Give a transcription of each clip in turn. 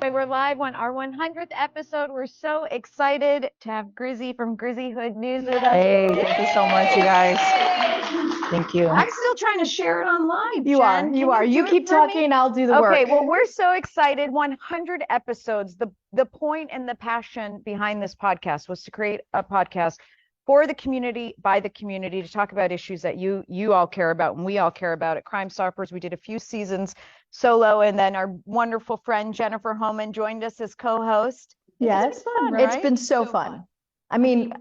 Boy. We're live on our 100th episode. We're so excited to have Grizzy from Grizzy Hood News with us. Hey, thank you so much, you guys. Thank you. I'm still trying to share it online. You Jen. are. You keep talking, I'll do the work. Okay, well, we're so excited. 100 episodes. The point and the passion behind this podcast was to create a podcast for the community, by the community, to talk about issues that you all care about and we all care about at Crime Stoppers. We did a few seasons solo, and then our wonderful friend Jennifer Homan joined us as co-host. Yes, It's been fun, right? It's been so fun. I mean,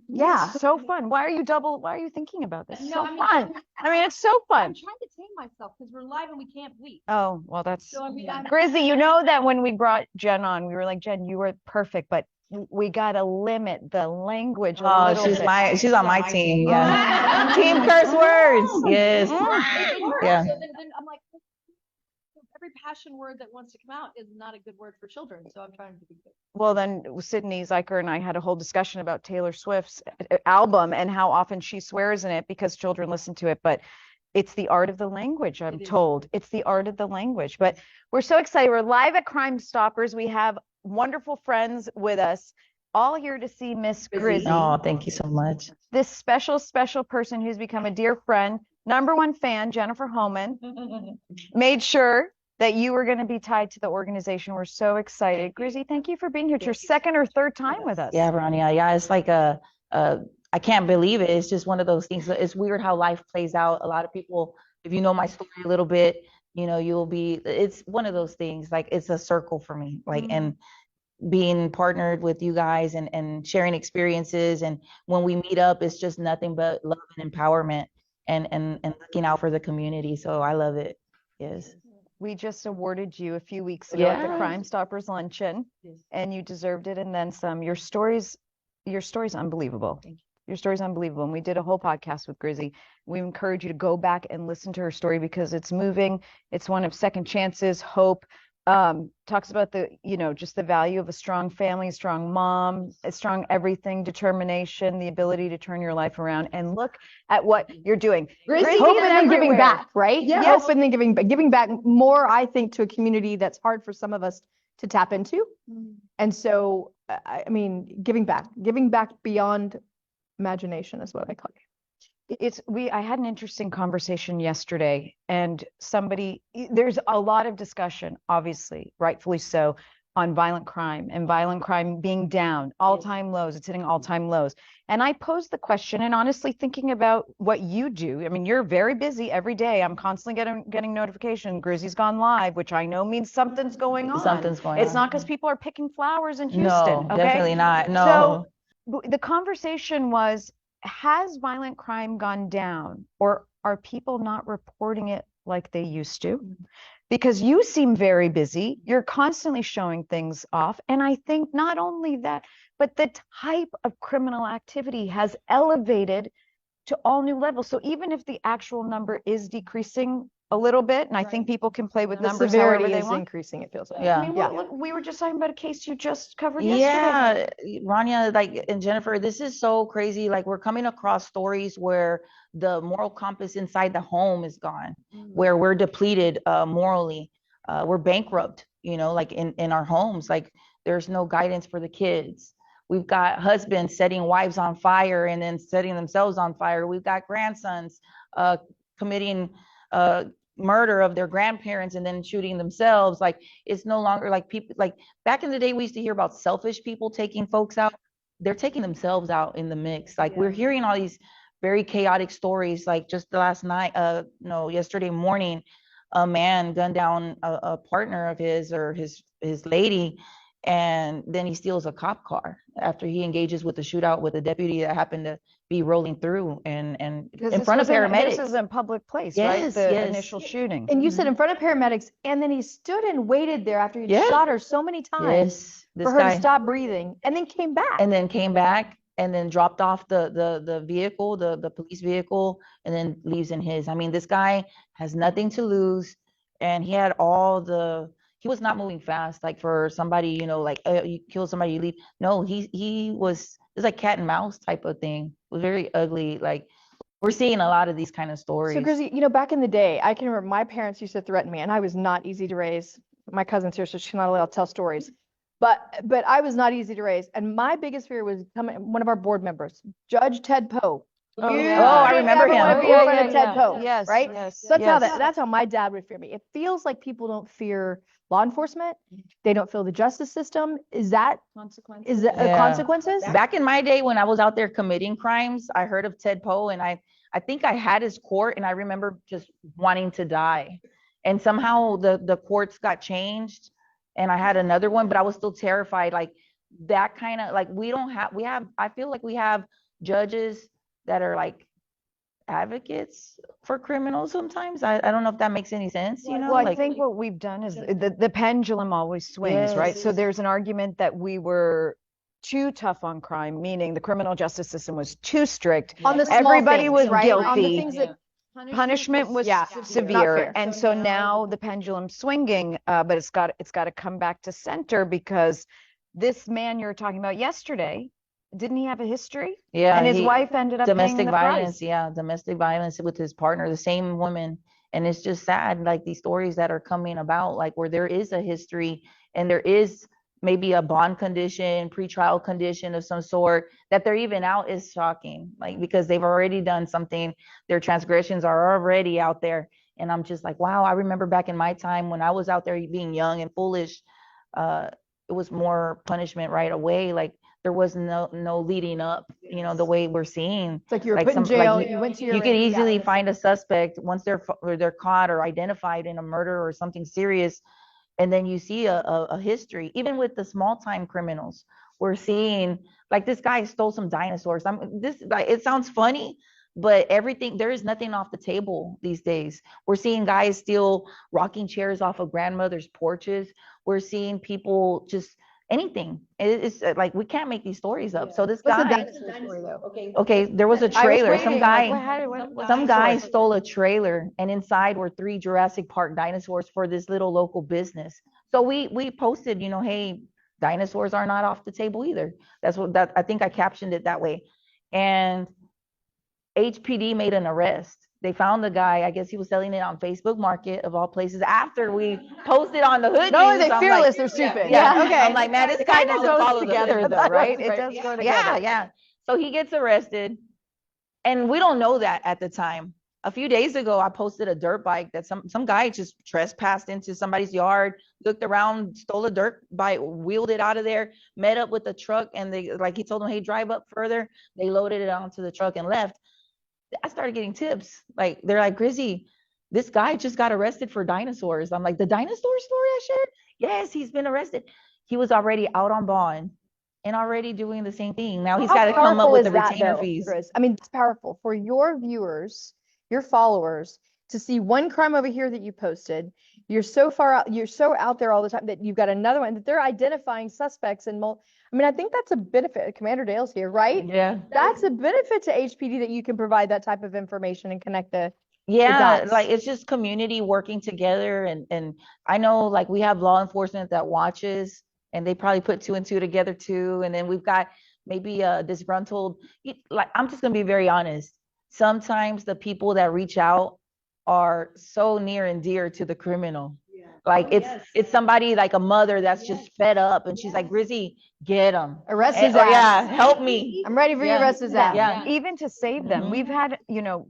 yeah. It's so fun. Why are you thinking about this? No, So I mean, fun. I mean, it's so fun. I'm trying to tame myself because we're live and we can't bleep. Oh, well, that's So I mean, Grizzy. You know that when we brought Jen on, we were like, Jen, you were perfect, but we gotta limit the language. Oh, she's on my team. Yeah. Team curse words. Yes. Yeah. So then I'm like, every passion word that wants to come out is not a good word for children. So I'm trying to be good. Well, then Sydney Zeiker and I had a whole discussion about Taylor Swift's album and how often she swears in it because children listen to it. But it's the art of the language, I'm told. It's the art of the language. But we're so excited. We're live at Crime Stoppers. We have wonderful friends with us, all here to see Miss Grizzy. Oh, thank you so much. This special person who's become a dear friend, #1 fan, Jennifer Homan, made sure that you were going to be tied to the organization. We're so excited. Grizzy, thank you for being here. It's your second or third time with us. Yeah, Rania. Yeah, it's like I can't believe it. It's just one of those things. It's weird how life plays out. A lot of people, if you know my story a little bit, it's one of those things. Like it's a circle for me. Like, and being partnered with you guys and sharing experiences. And when we meet up, it's just nothing but love and empowerment and looking out for the community. So I love it. Yes. We just awarded you a few weeks ago at the Crime Stoppers luncheon, and you deserved it and then some. Your story's unbelievable. Thank you. Your story's unbelievable. And we did a whole podcast with Grizzy. We encourage you to go back and listen to her story because it's moving. It's one of second chances, hope. Talks about just the value of a strong family, a strong mom, a strong everything, determination, the ability to turn your life around, and look at what you're doing. Grizzy, hope and then giving back, right? Yes. Hope and then giving back more, I think, to a community that's hard for some of us to tap into. And so, I mean, giving back beyond imagination is what I call it. I had an interesting conversation yesterday, and there's a lot of discussion, obviously, rightfully so, on violent crime and violent crime being down, all-time lows. It's hitting all-time lows. And I posed the question, and honestly thinking about what you do. I mean, you're very busy every day. I'm constantly getting notification. Grizzy's gone live, which I know means something's going on. Something's going on. It's not because people are picking flowers in Houston. No, okay? definitely not. No. So the conversation was, has violent crime gone down, or are people not reporting it like they used to? Because you seem very busy. You're constantly showing things off. And I think not only that, but the type of criminal activity has elevated to all new levels. So even if the actual number is decreasing a little bit, and I think people can play with The numbers severity however they is want. increasing, it feels like. Yeah. I mean, we were just talking about a case you just covered yesterday. Yeah, Rania, and Jennifer, this is so crazy. Like we're coming across stories where the moral compass inside the home is gone, where we're depleted morally. We're bankrupt, like in our homes. Like there's no guidance for the kids. We've got husbands setting wives on fire and then setting themselves on fire. We've got grandsons committing murder of their grandparents and then shooting themselves. Like it's no longer like people, like back in the day we used to hear about selfish people taking folks out. They're taking themselves out in the mix. Like we're hearing all these very chaotic stories. Like just yesterday morning, a man gunned down a partner of his or his lady, and then he steals a cop car after he engages with the shootout with a deputy that happened to be rolling through and in front of paramedics. This is in public place, Yes, right? The yes. initial shooting. And you said in front of paramedics, and then he stood and waited there after he'd shot her so many times for her to stop breathing, and then came back. And then dropped off the vehicle, the police vehicle, and then leaves in his. I mean, this guy has nothing to lose, and he had he was not moving fast, like for somebody, you kill somebody, you leave. No, he was, it's like cat and mouse type of thing. It was very ugly. Like we're seeing a lot of these kind of stories. So Grizzy, back in the day, I can remember my parents used to threaten me, and I was not easy to raise. my cousin's here, so she's not allowed to tell stories. But I was not easy to raise. And my biggest fear was one of our board members, Judge Ted Poe. Oh, You yeah. Oh, I didn't remember ever him. want to be in front of Ted Poe, Yes, right? yes, So yes. that's how my dad would fear me. It feels like people don't fear law enforcement. They don't feel the justice system. Is that Consequences. Yeah. consequences? Back in my day when I was out there committing crimes, I heard of Ted Poe, and I think I had his court, and I remember just wanting to die. And somehow the courts got changed, and I had another one, but I was still terrified. Like that kind of, like, I feel like we have judges that are like advocates for criminals sometimes. I don't know if that makes any sense, you know? Well, I Like, think what we've done is the pendulum always swings, right? Yes. So there's an argument that we were too tough on crime, meaning the criminal justice system was too strict. On the small Everybody things, was right? On the guilty. things that Punishment was Yeah, not severe, fair. and so now the pendulum's swinging, but it's got to come back to center, because this man you're talking about yesterday, didn't he have a history? yeah, And his wife ended up paying domestic the violence, price. yeah, domestic violence with his partner, the same woman. And it's just sad, like these stories that are coming about, like where there is a history and there is maybe a bond condition, pretrial condition of some sort, that they're even out is shocking. Like, because they've already done something, their transgressions are already out there. And I'm just like, wow, I remember back in my time when I was out there being young and foolish, it was more punishment right away. Like there was no leading up, you know, the way we're seeing. It's like you were Like put in some- like jail, you- you went to your You could easily find a suspect once they're caught or identified in a murder or something serious, and then you see a history. Even with the small time criminals, we're seeing, like, this guy stole some dinosaurs. It sounds funny, but there is nothing off the table these days. We're seeing guys steal rocking chairs off of grandmother's porches. We're seeing people just anything. It's like we can't make these stories up. So this What's the guy, dinosaur story though? okay, there was a trailer. Waiting, like, Some guy stole a trailer, and inside were 3 Jurassic Park dinosaurs for this little local business. So we posted, you know, hey, dinosaurs are not off the table either. That I think I captioned it that way. And HPD made an arrest. They found the guy. I guess he was selling it on Facebook Market of all places after we posted on the hood. Not only news. are they I'm fearless, like, they're stupid. yeah, Okay. I'm like, man, this guy kind of doesn't follow goes the together hood. though, right? It Right. does go together. Yeah. So he gets arrested, and we don't know that at the time. A few days ago, I posted a dirt bike that some guy just trespassed into somebody's yard, looked around, stole a dirt bike, wheeled it out of there, met up with the truck, and he told them, hey, drive up further. They loaded it onto the truck and left. I started getting tips. Like, they're like, Grizzy, this guy just got arrested for dinosaurs. I'm like, the dinosaur story I shared? Yes, he's been arrested. He was already out on bond and already doing the same thing. Now he's got to come up with the retainer fees. Grizz? I mean, it's powerful for your viewers, your followers, to see one crime over here that you posted. You're so far out, you're so out there all the time that you've got another one that they're identifying suspects and I mean, I think that's a benefit. Commander Dale's here, right? Yeah. That's a benefit to HPD that you can provide that type of information and connect the Yeah, dots. like it's just community working together, and I know, like, we have law enforcement that watches, and they probably put 2 and 2 together too. And then we've got maybe a disgruntled, like, I'm just gonna be very honest. Sometimes the people that reach out are so near and dear to the criminal. Like it's somebody like a mother that's just fed up, and she's like, Grizzy, get him. Arrest his Or, ass. yeah, help me. I'm ready for you to arrest his ass. Yeah. Even to save them. Mhm. We've had,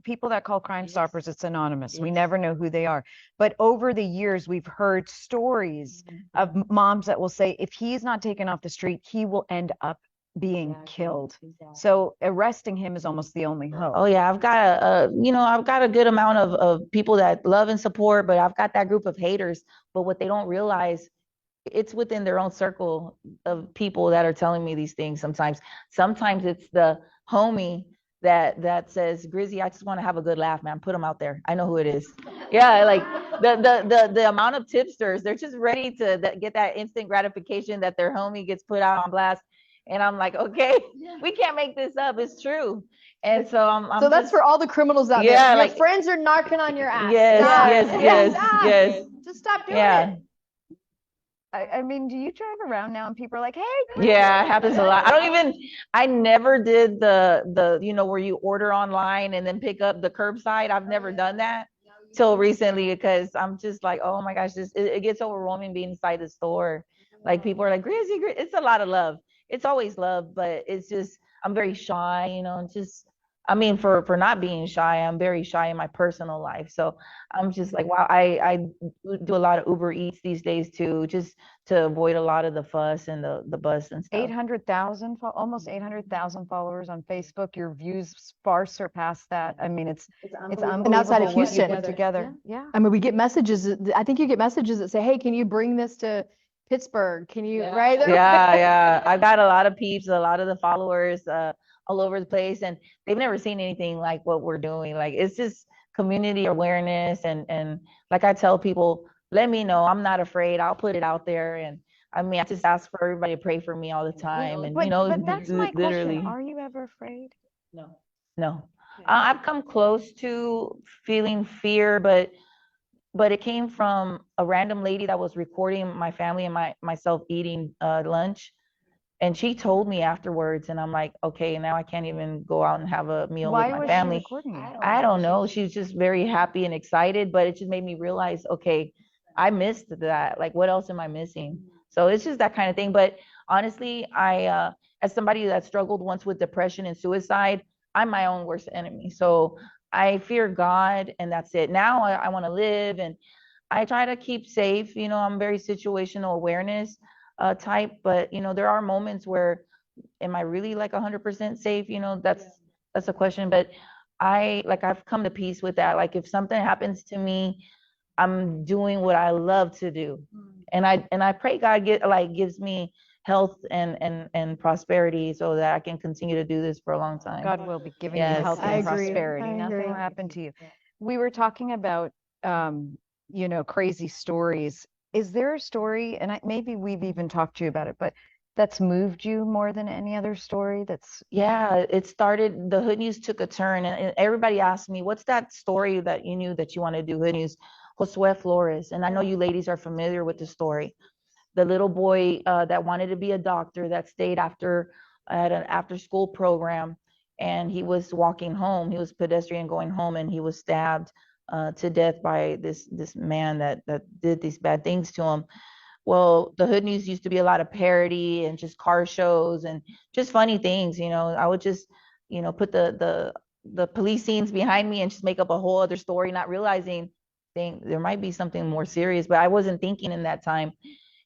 people that call Crime Stoppers, it's anonymous. We never know who they are. But over the years, we've heard stories of moms that will say, if he's not taken off the street, he will end up being killed. So arresting him is almost the only hope. Oh yeah, I've got a good amount of people that love and support, but I've got that group of haters. But what they don't realize, it's within their own circle of people that are telling me these things sometimes. Sometimes it's the homie that says, Grizzy, I just want to have a good laugh, man. Put them out there. I know who it is. Yeah, like the amount of tipsters, they're just ready to get that instant gratification that their homie gets put out on blast. And I'm like, okay, we can't make this up. It's true. And so I'm So that's for all the criminals out Yeah, there. Your like- friends are knocking on your ass. Yes, Stop. yes, Stop. yes. Just stop doing Yeah. it. I mean, do you drive around now and people are like, hey, Yeah, it happens a lot. I never did the where you order online and then pick up the curbside. I've never done that. till recently because I'm just like, oh my gosh, it gets overwhelming being inside the store. Like people are like, Grizzy, it's a lot of love. It's always love, but it's just I'm very shy, and just I mean for not being shy, I'm very shy in my personal life. So I'm just like, wow, I do a lot of Uber Eats these days too, just to avoid a lot of the fuss and the bus and stuff. 800,000, almost 800,000 followers on Facebook. Your views far surpass that. I mean, it's unbelievable And outside of what you Houston. put together. Yeah. I mean, we get messages. I think you get messages that say, "Hey, can you bring this to Pittsburgh? Can you?" Right? Yeah. I've got a lot of peeps, a lot of the followers all over the place, and they've never seen anything like what we're doing. Like it's just community awareness, and like I tell people, let me know. I'm not afraid. I'll put it out there, and I mean, I just ask for everybody to pray for me all the time, and But that's my literally. question. Are you ever afraid? No. I've come close to feeling fear, but it came from a random lady that was recording my family and myself eating lunch. And she told me afterwards, and I'm like, okay, now I can't even go out and have a meal with Why my was she family. recording you? I don't know. She's just very happy and excited, but it just made me realize, okay, I missed that. Like, what else am I missing? So it's just that kind of thing. But honestly, as somebody that struggled once with depression and suicide, I'm my own worst enemy. So I fear God, and that's it. Now I want to live, and I try to keep safe. I'm very situational awareness type, but there are moments where am I really like 100% safe? That's a question, but I've come to peace with that. Like if something happens to me, I'm doing what I love to do. And I pray God gives me health and prosperity so that I can continue to do this for a long time. God will be giving you Yes, health I and agree. prosperity. I Nothing agree. will happen to you. We were talking about, crazy stories. Is there a story, and maybe we've even talked to you about it, but that's moved you more than any other story? Yeah, it started, the Hood News took a turn, and everybody asked me, what's that story that you knew that you want to do Hood News? Josue Flores. And I know you ladies are familiar with the story. The little boy that wanted to be a doctor that stayed at an after school program, and he was walking home. He was pedestrian going home, and he was stabbed to death by this man that did these bad things to him. Well, the Hood News used to be a lot of parody and just car shows and just funny things. I would just put the police scenes behind me and just make up a whole other story, not realizing there might be something more serious, but I wasn't thinking in that time.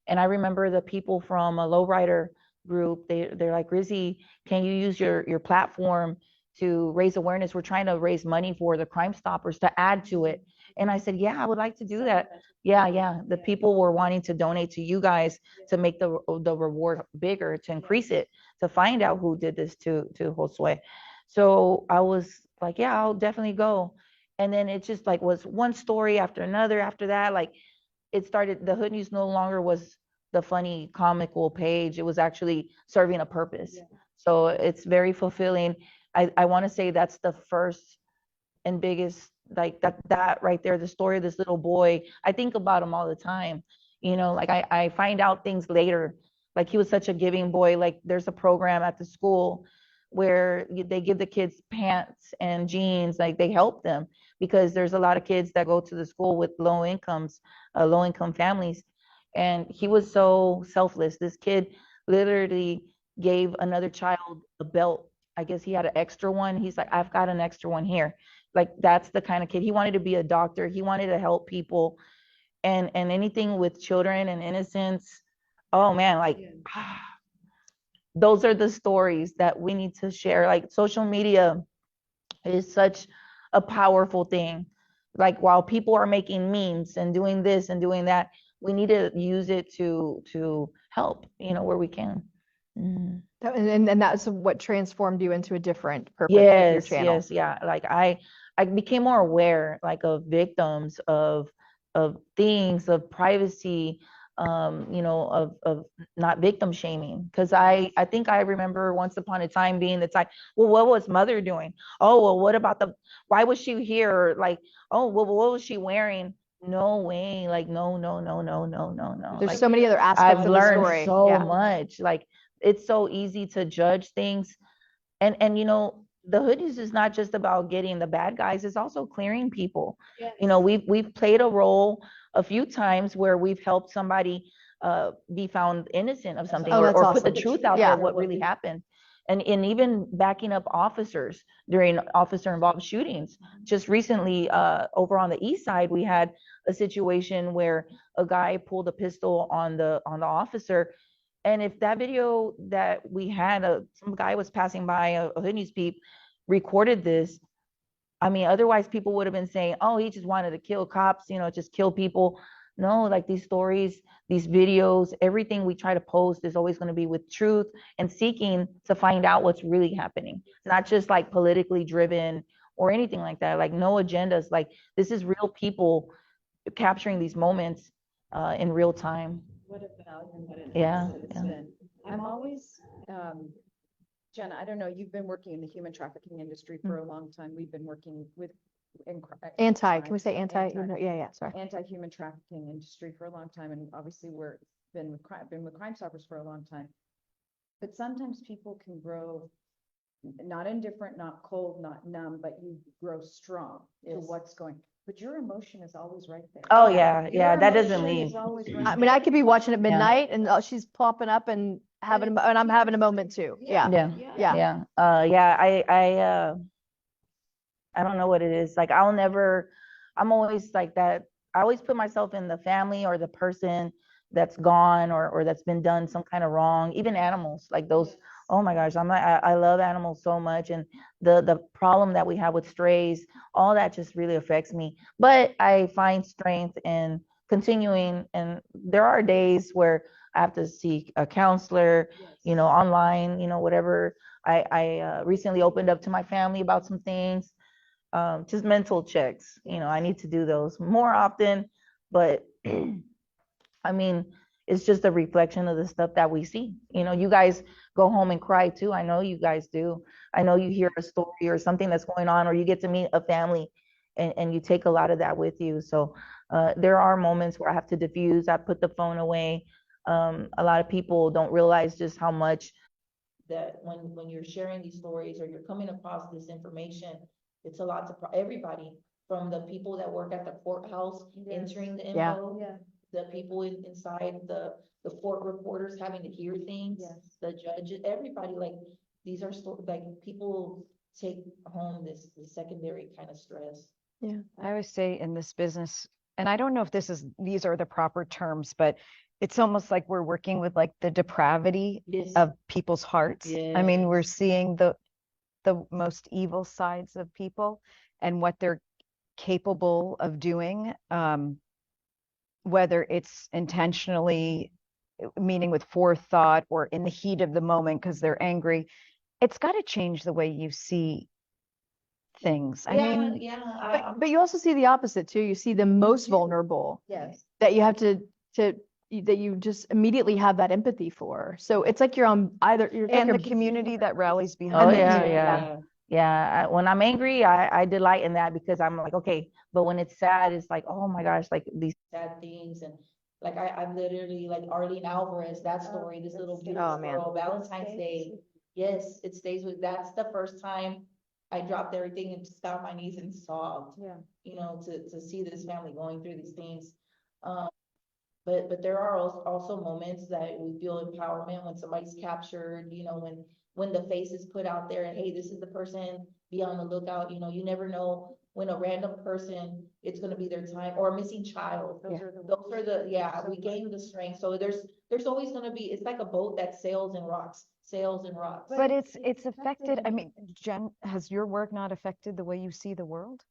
And I remember the people from a lowrider group, they're like, Grizzy, can you use your platform to raise awareness? We're trying to raise money for the Crime Stoppers to add to it. And I said, yeah, I would like to do that. Yeah. The people were wanting to donate to you guys to make the reward bigger, to increase it, to find out who did this to Josue. So I was like, yeah, I'll definitely go. And then it just like was one story after another after that. Like it started, the Hood News no longer was the funny comical page. It was actually serving a purpose. So it's very fulfilling. I want to say that's the first and biggest, like that right there, the story of this little boy. I think about him all the time. Like I find out things later. Like he was such a giving boy. Like there's a program at the school where they give the kids pants and jeans, like they help them because there's a lot of kids that go to the school with low income families. And he was so selfless. This kid literally gave another child a belt. I guess he had an extra one. He's like, I've got an extra one here. Like that's the kind of kid. He wanted to be a doctor. He wanted to help people, and anything with children and innocence. Oh man, like those are the stories that we need to share. Like social media is such a powerful thing. Like while people are making memes and doing this and doing that, we need to use it to help, where we can. Mm. And that's what transformed you into a different purpose with your channel. Yes, yeah. Like I became more aware, like of victims, of things, of privacy, of not victim shaming. Because I think I remember once upon a time being the type, well, what was mother doing? Oh, well, what about why was she here? Like, oh, well, what was she wearing? No way. Like, no. There's Like, so many other aspects I've of the learned story. so Yeah. much. Like, it's so easy to judge things. And the hood news is not just about getting the bad guys, it's also clearing people. Yes. You know, we've played a role a few times where we've helped somebody be found innocent of something, Oh, that's or put the awesome. truth out Yeah. there, what really happened. And even backing up officers during officer involved shootings. Just recently, over on the east side, we had a situation where a guy pulled a pistol on the officer. And if that video that we had, some guy was passing by, a hood news peep, recorded this, I mean, otherwise people would have been saying, oh, he just wanted to kill cops, you know, just kill people. No, like these stories, these videos, everything we try to post is always going to be with truth and seeking to find out what's really happening, not just like politically driven or anything like that. Like no agendas. Like this is real people capturing these moments in real time. What a value and what an Yeah, asset it's yeah. been. I'm always, Jenna, I don't know, you've been working in the human trafficking industry for a long time. We've been working with Can we say anti? Yeah, sorry. anti-human trafficking industry for a long time, and obviously been with Crime Stoppers for a long time. But sometimes people can grow not indifferent, not cold, not numb, but you grow strong to what's going. But your emotion is always right there. Oh yeah, Your yeah, that doesn't emotion leave. is always right I mean, I could be watching at midnight and she's popping up and and I'm having a moment too. Yeah. Yeah, Yeah. yeah. I don't know what it is. Like I'm always like that. I always put myself in the family or the person that's gone or that's been done some kind of wrong. Even animals, like those. Oh my gosh, I love animals so much, and the problem that we have with strays, all that just really affects me. But I find strength in continuing, and there are days where I have to seek a counselor, you know, online, you know, whatever. I recently opened up to my family about some things, just mental checks. You know, I need to do those more often, but I mean, it's just a reflection of the stuff that we see. You know, you guys go home and cry too. I know you guys do. I know you hear a story or something that's going on, or you get to meet a family and you take a lot of that with you. So there are moments where I have to diffuse. I put the phone away. A lot of people don't realize just how much that when you're sharing these stories or you're coming across this information, it's a lot to everybody, from the people that work at the courthouse entering the Yeah. info, the people inside the court reporters having to hear things, the judges, everybody. Like these are like people take home this secondary kind of stress. Yeah. I always say in this business, and I don't know if these are the proper terms, but it's almost like we're working with like the depravity of people's hearts. I mean, we're seeing the most evil sides of people and what they're capable of doing, whether it's intentionally, meaning with forethought, or in the heat of the moment because they're angry. It's got to change the way you see things. I mean, But you also see the opposite too. You see the most vulnerable that you have that you just immediately have that empathy for. So it's like you're on either and the community that rallies behind Oh it. yeah. When I'm angry, I delight in that because I'm like, okay. But when it's sad, it's like, oh my gosh, like these sad things. And like I'm literally like Arlene Alvarez, that story, this little beautiful girl, Valentine's Day. Yes, it stays with. That's the first time I dropped everything and just got on my knees and sobbed. You know, to see this family going through these things. But there are also moments that we feel empowerment when somebody's captured, you know, when the face is put out there and, hey, this is the person, be on the lookout. You know, you never know when a random person, it's going to be their time, or a missing child. Those are the we gain the strength. So there's always going to be, it's like a boat that sails in rocks. But it's affected. I mean, Jen, has your work not affected the way you see the world?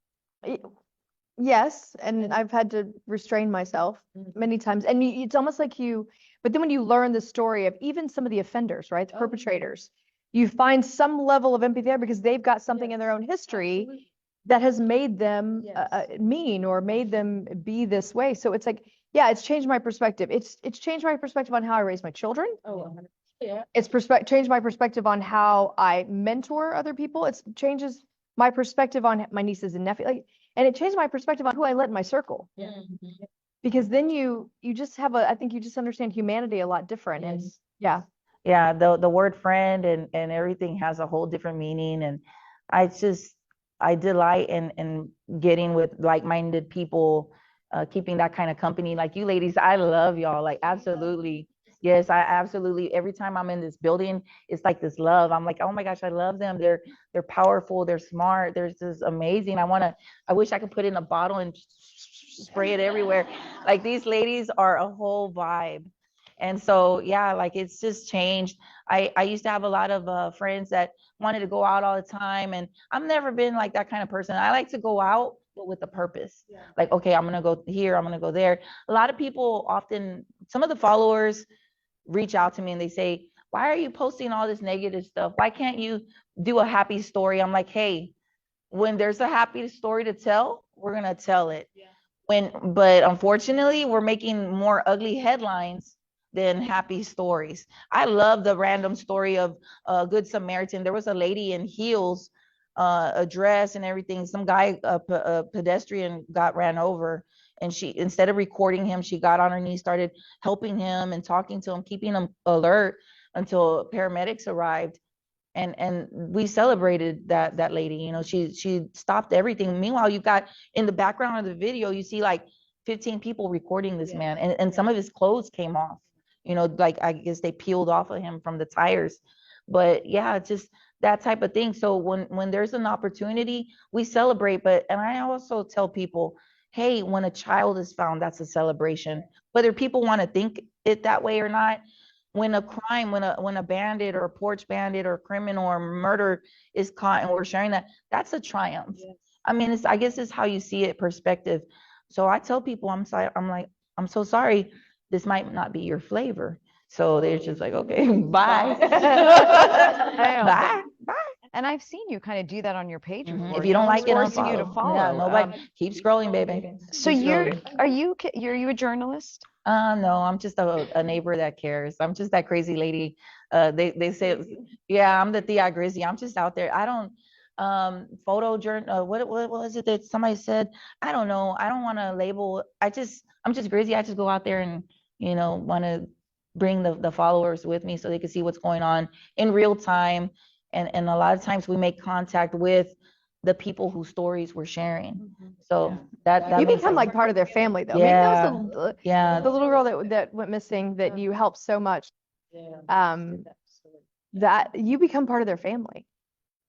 Yes, and I've had to restrain myself many times. And it's almost like but then when you learn the story of even some of the offenders, right, the perpetrators, you find some level of empathy there because they've got something in their own history that has made them mean or made them be this way. So it's like, yeah, it's changed my perspective. It's changed my perspective on how I raise my children. It's changed my perspective on how I mentor other people. It changes my perspective on my nieces and nephews. And it changed my perspective on who I let in my circle. Because then you just have I think you just understand humanity a lot different. And yeah, the word friend and everything has a whole different meaning. And I delight in getting with like-minded people, keeping that kind of company. Like you ladies, I love y'all. Like absolutely. Yes, I absolutely. Every time I'm in this building, it's like this love. I'm like, oh my gosh, I love them. They're powerful. They're smart. They're just amazing. I wish I could put it in a bottle and spray it everywhere. Like these ladies are a whole vibe. And so, yeah, like it's just changed. I used to have a lot of friends that wanted to go out all the time. And I've never been like that kind of person. I like to go out, but with a purpose. Like, okay, I'm going to go here, I'm going to go there. A lot of people often, some of the followers reach out to me and they say, why are you posting all this negative stuff? Why can't you do a happy story? I'm like, hey, when there's a happy story to tell, we're going to tell it. But unfortunately, we're making more ugly headlines than happy stories. I love the random story of a Good Samaritan. There was a lady in heels, a dress and everything. Some guy, a pedestrian, got ran over, and she, instead of recording him, she got on her knees, started helping him and talking to him, keeping him alert until paramedics arrived. And we celebrated that lady. You know, she stopped everything. Meanwhile, you got in the background of the video, you see like 15 people recording this man, and some of his clothes came off. You know, like I guess they peeled off of him from the tires. But yeah, just that type of thing. So when there's an opportunity, we celebrate. But and I also tell people, hey, when a child is found, that's a celebration. Whether people want to think it that way or not, when a crime, when a bandit or a porch bandit or criminal or murder is caught and we're sharing that, that's a triumph. Yes. I mean, I guess it's how you see it, perspective. So I tell people, I'm sorry, I'm like, I'm so sorry, this might not be your flavor. So they're just like, okay, bye. Bye. Bye. And I've seen you kind of do that on your page before. If you don't like it, forcing you to follow. Yeah, nobody. Keep scrolling, baby. So are you a journalist? No, I'm just a neighbor that cares. I'm just that crazy lady. They say, yeah, I'm the Tia Grizzy. I'm just out there. I don't photo journal. What was it that somebody said? I don't know. I don't want to label. I'm just Grizzy. I just go out there and want to bring the followers with me so they can see what's going on in real time. And a lot of times we make contact with the people whose stories we're sharing. So that you become like part of their family though. Yeah. Maybe that was Yeah. the little girl that went missing that you helped so much. That you become part of their family.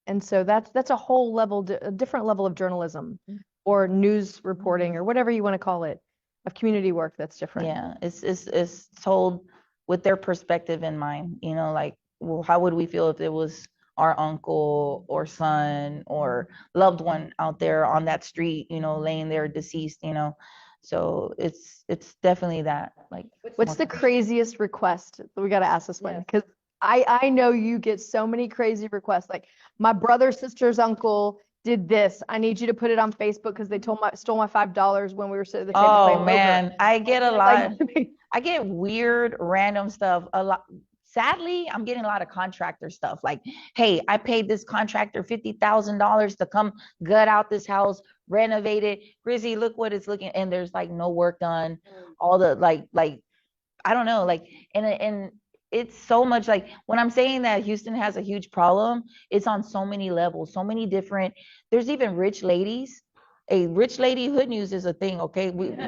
And so that's a whole level, a different level of journalism or news reporting or whatever you want to call it, of community work that's different. Yeah, it's told with their perspective in mind, like, well, how would we feel if it was our uncle or son or loved one out there on that street, laying there deceased, so it's definitely that. Like, what's the craziest request? We got to ask this one because I know you get so many crazy requests. Like my brother's sister's uncle did this. I need you to put it on Facebook because they stole my $5 when we were sitting at the table playing poker. Man, I get a lot. I get weird, random stuff. A lot. Sadly, I'm getting a lot of contractor stuff. Like, hey, I paid this contractor $50,000 to come gut out this house, renovate it. Grizzy, look what it's looking. And there's like no work done. All the like I don't know, like, and it's so much. Like when I'm saying that Houston has a huge problem, it's on so many levels, so many different. There's even rich ladies. A rich lady hood news is a thing, okay? Rich lady.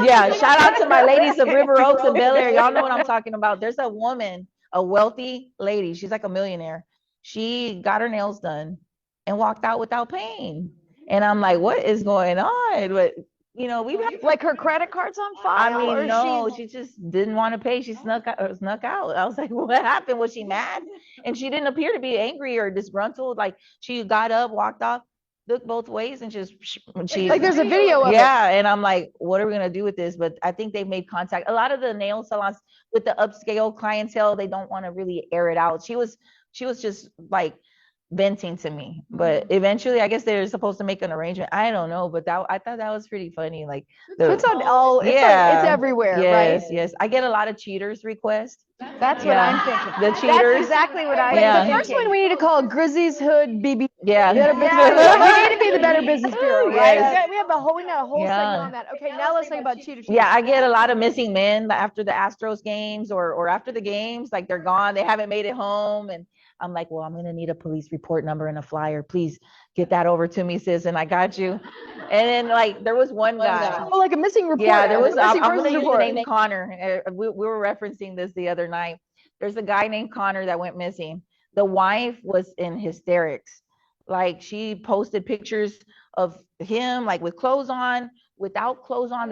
Yeah, shout out to my ladies of River Oaks and Bel Air. Y'all know what I'm talking about. There's a woman, a wealthy lady. She's like a millionaire. She got her nails done and walked out without paying. And I'm like, what is going on? But we've had, like her credit card's on file. I mean, no, she just didn't want to pay. She snuck out. I was like, what happened? Was she mad? And she didn't appear to be angry or disgruntled. Like she got up, walked off, looked both ways, and she like there's a video of it. Yeah, and I'm like, what are we gonna do with this? But I think they've made contact. A lot of the nail salons with the upscale clientele, they don't want to really air it out. She was just like venting to me, but eventually I guess they're supposed to make an arrangement. I don't know, but I thought that was pretty funny. Like it's on all, it's everywhere. Yes, right? Yes, I get a lot of cheaters requests. That's what I'm thinking. The cheaters. That's exactly what I The first one we need to call Grizzy's Hood BB. Yeah. We need to be the Better Business Bureau, right? Yes. We have a whole segment on that. Okay, now let's think about cheaters. Yeah, I get a lot of missing men after the Astros games or after the games, like they're gone, they haven't made it home, and I'm like, well, I'm gonna need a police report number and a flyer. Please get that over to me, sis, and I got you. And then like there was one guy. Oh, like a missing report. Yeah, there was. a missing I'm persons gonna use the report. name Connor. We were referencing this the other night. There's a guy named Connor that went missing. The wife was in hysterics. Like she posted pictures of him like with clothes on, without clothes on.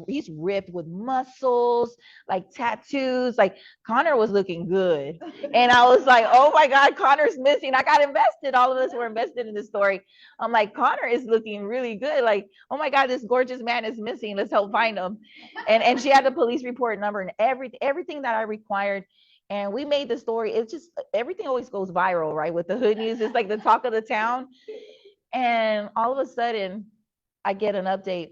He's ripped with muscles, like tattoos. Like Connor was looking good. And I was like, oh my God, Connor's missing. I got invested. All of us were invested in this story. I'm like, Connor is looking really good. Like, oh my God, this gorgeous man is missing. Let's help find him. And she had the police report number and everything that I required. And we made the story. It's just everything always goes viral, right? With the hood news, it's like the talk of the town. And all of a sudden, I get an update.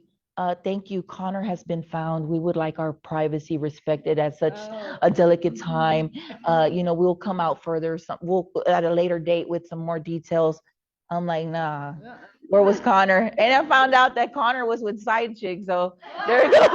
Thank you, Connor has been found. We would like our privacy respected at such a delicate time. We'll come out further. We'll at a later date with some more details. I'm like, nah. Where was Connor? And I found out that Connor was with side chick. So there goes,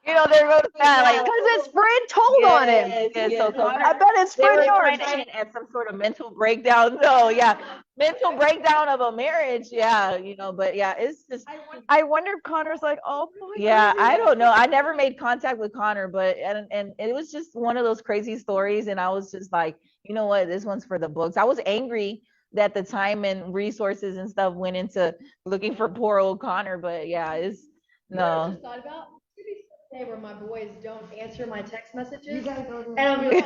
there goes that. Like, because his friend told on him. Yes, so Connor, I bet his they friend were knows. trying to hint at some sort of mental breakdown. No, yeah, mental breakdown of a marriage. Yeah, but yeah, it's just. I wonder if Connor's like, oh my Yeah, God. I don't know. I never made contact with Connor, but and it was just one of those crazy stories, and I was just like, you know what, this one's for the books. I was angry that the time and resources and stuff went into looking for poor old Connor, but yeah, it's no. I just thought about day where my boys don't answer my text messages, and I'll be like,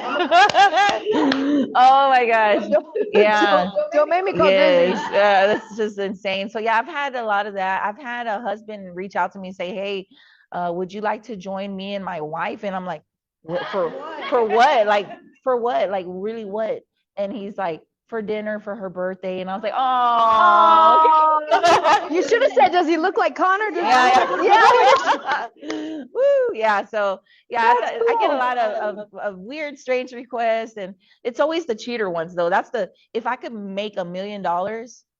oh my gosh, yeah. Don't make me call Yes, Grizzy. that's just insane. So yeah, I've had a lot of that. I've had a husband reach out to me and say, hey, would you like to join me and my wife? And I'm like, for what? Like, for what? Like, really what? And he's like, for dinner for her birthday. And I was like, oh. You should have said, does he look like Connor? Yeah. Woo, yeah. So yeah, I get a lot of weird, strange requests, and it's always the cheater ones though. If I could make $1 million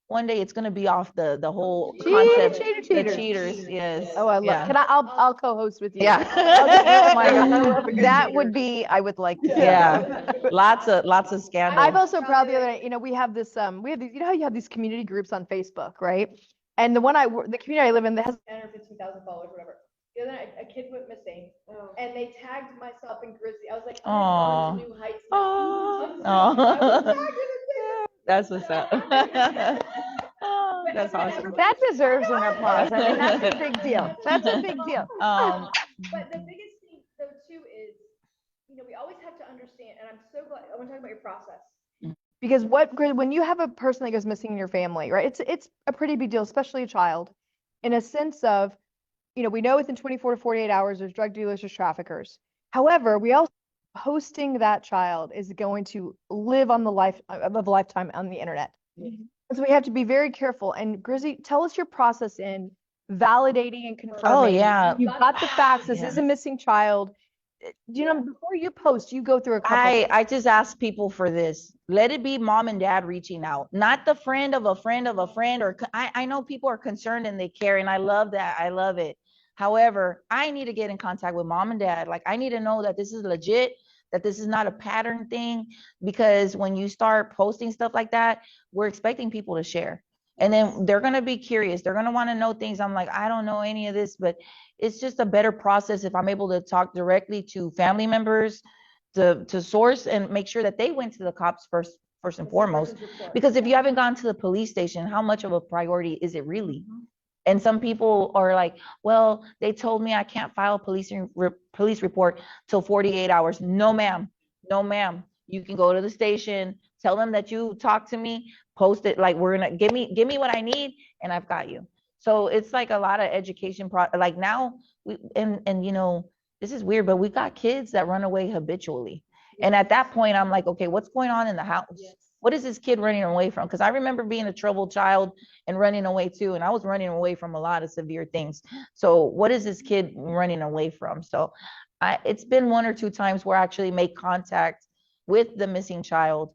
one day, it's gonna be off the whole concept. The cheaters, yes. Oh, I love. I'll co-host with you. Yeah. Oh my God. That would be, I would like to. Yeah. Lots of scandals. I'm also proud the other night, we have this, we have these, how you have these community groups on Facebook, right? And the community I live in that has 10 or 15,000 followers, whatever. The other night, a kid went missing, and they tagged myself and Grizzy. I was like, I'm on to new heights now. Oh. That's what's up. That's awesome. That deserves an applause. I mean, that's a big deal. That's a big deal. But the biggest thing, though, too, is, we always have to understand, and I'm so glad, I want to talk about your process. Because when you have a person that goes missing in your family, right? It's a pretty big deal, especially a child, in a sense of, we know within 24 to 48 hours there's drug dealers, there's traffickers. However, we also hosting that child is going to live on the life of a lifetime on the internet. Mm-hmm. So we have to be very careful. And Grizzy, tell us your process in validating and confirming. Oh yeah, you've got the facts. This is a missing child. Before you post, you go through a couple. I just ask people for this. Let it be mom and dad reaching out, not the friend of a friend of a friend. Or I know people are concerned and they care, and I love that. I love it. However, I need to get in contact with mom and dad. Like, I need to know that this is legit, that this is not a pattern thing, because when you start posting stuff like that, we're expecting people to share. And then they're going to be curious. They're going to want to know things. I'm like, I don't know any of this, but it's just a better process if I'm able to talk directly to family members, to source and make sure that they went to the cops first and foremost. Because if you haven't gone to the police station, how much of a priority is it really? Mm-hmm. And some people are like, well, they told me I can't file a police report till 48 hours. No, ma'am. No, ma'am. You can go to the station, tell them that you talked to me, post it, like, we're gonna give me what I need, and I've got you. So it's like a lot of education like now this is weird, but we got kids that run away habitually. Yes. And at that point, I'm like, okay, what's going on in the house? Yes. What is this kid running away from? Because I remember being a troubled child and running away too. And I was running away from a lot of severe things. So what is this kid running away from? So it's been 1 or 2 times where I actually make contact with the missing child.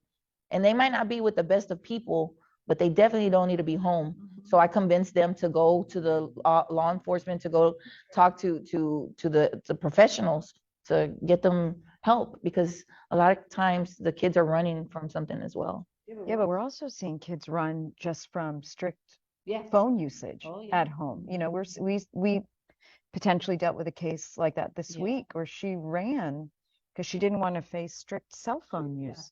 And they might not be with the best of people, but they definitely don't need to be home. Mm-hmm. So I convince them to go to the law enforcement, to go talk to the professionals, to get them help, because a lot of times the kids are running from something as well. Yeah, but we're also seeing kids run just from strict Yeah. phone usage Oh, yeah. at home. You know, we potentially dealt with a case like that this Yeah. week where she ran because she didn't want to face strict cell phone use.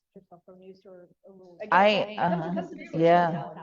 Yeah.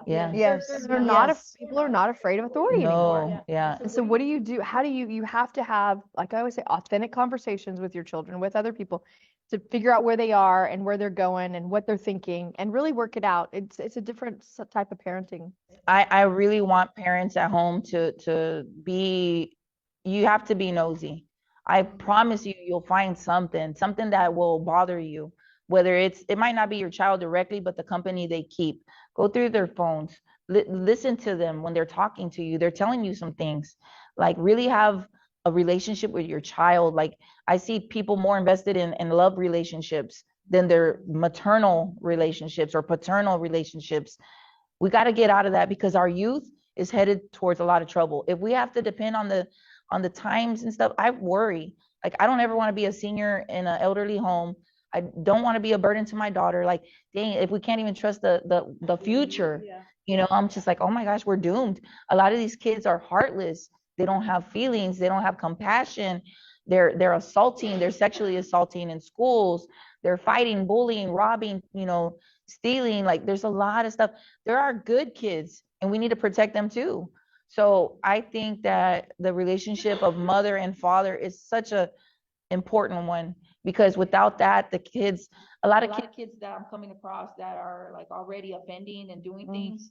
Yes. They're not, people are not afraid of authority anymore. No, yeah. And so what do you do? How do you have to have, like I always say, authentic conversations with your children, with other people, to figure out where they are and where they're going and what they're thinking and really work it out. It's a different type of parenting. I really want parents at home to be, you have to be nosy. I promise you, you'll find something that will bother you. Whether it might not be your child directly, but the company they keep. Go through their phones. Listen to them when they're talking to you. They're telling you some things. Like, really have a relationship with your child. Like, I see people more invested in love relationships than their maternal relationships or paternal relationships. We got to get out of that, because our youth is headed towards a lot of trouble. If we have to depend on the times and stuff, I worry. Like, I don't ever want to be a senior in an elderly home. I don't want to be a burden to my daughter. Like, dang, if we can't even trust the future, you know, I'm just like, oh my gosh, we're doomed. A lot of these kids are heartless. They don't have feelings. They don't have compassion. They're assaulting. They're sexually assaulting in schools. They're fighting, bullying, robbing, you know, stealing. Like, there's a lot of stuff. There are good kids, and we need to protect them too. So I think that the relationship of mother and father is such a important one, because without that, the kids, a lot of kids that I'm coming across that are like already offending and doing things,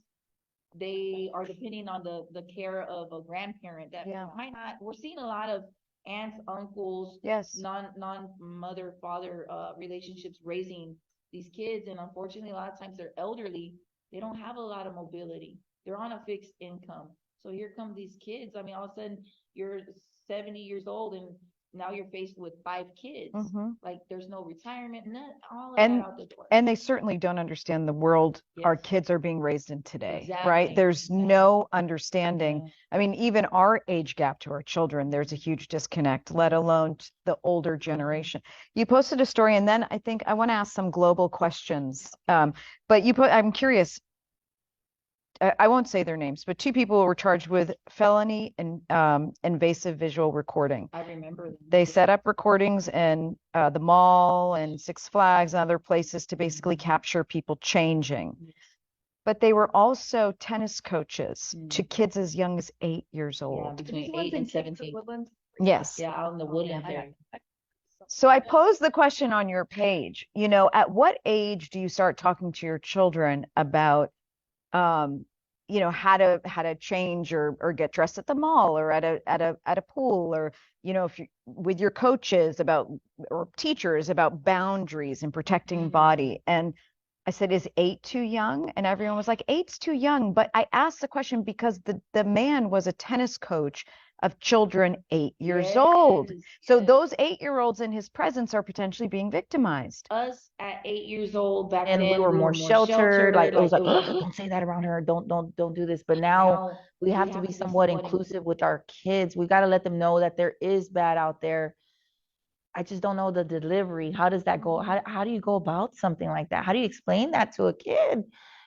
they are depending on the care of a grandparent that might not. We're seeing a lot of aunts, uncles, Yes. non mother father relationships raising these kids, and unfortunately, a lot of times they're elderly. They don't have a lot of mobility. They're on a fixed income. So here come these kids. I mean, all of a sudden you're 70 years old and now you're faced with 5 kids. Like, there's no retirement, none, all of that out the door. And they certainly don't understand the world our Yes. kids are being raised in today, Exactly. right? There's Exactly. no understanding. Yeah. I mean, even our age gap to our children, there's a huge disconnect, let alone the older generation. You posted a story, and then I think I want to ask some global questions. But I'm curious, I won't say their names, but 2 people were charged with felony and invasive visual recording. I remember them. They set up recordings in the mall and Six Flags and other places to basically capture people changing. But they were also tennis coaches to kids as young as 8 years Yeah, old. between 8 and 17. Yes. Yeah, out in the woodland there. So I posed the question on your page, you know, at what age do you start talking to your children about you know, how to change or get dressed at the mall or at a pool, or, you know, if you with your coaches about, or teachers about boundaries and protecting body. And I said, is 8 too young? And everyone was like, 8's too young. But I asked the question because the man was a tennis coach of children 8 years old. So those 8-year-olds in his presence are potentially being victimized. Us at 8 years old back then, we were more sheltered. Like, it was like, don't say that around her. Don't do this. But now we have to be somewhat inclusive with our kids. We got to let them know that there is bad out there. I just don't know the delivery. How does that go? How do you go about something like that? How do you explain that to a kid?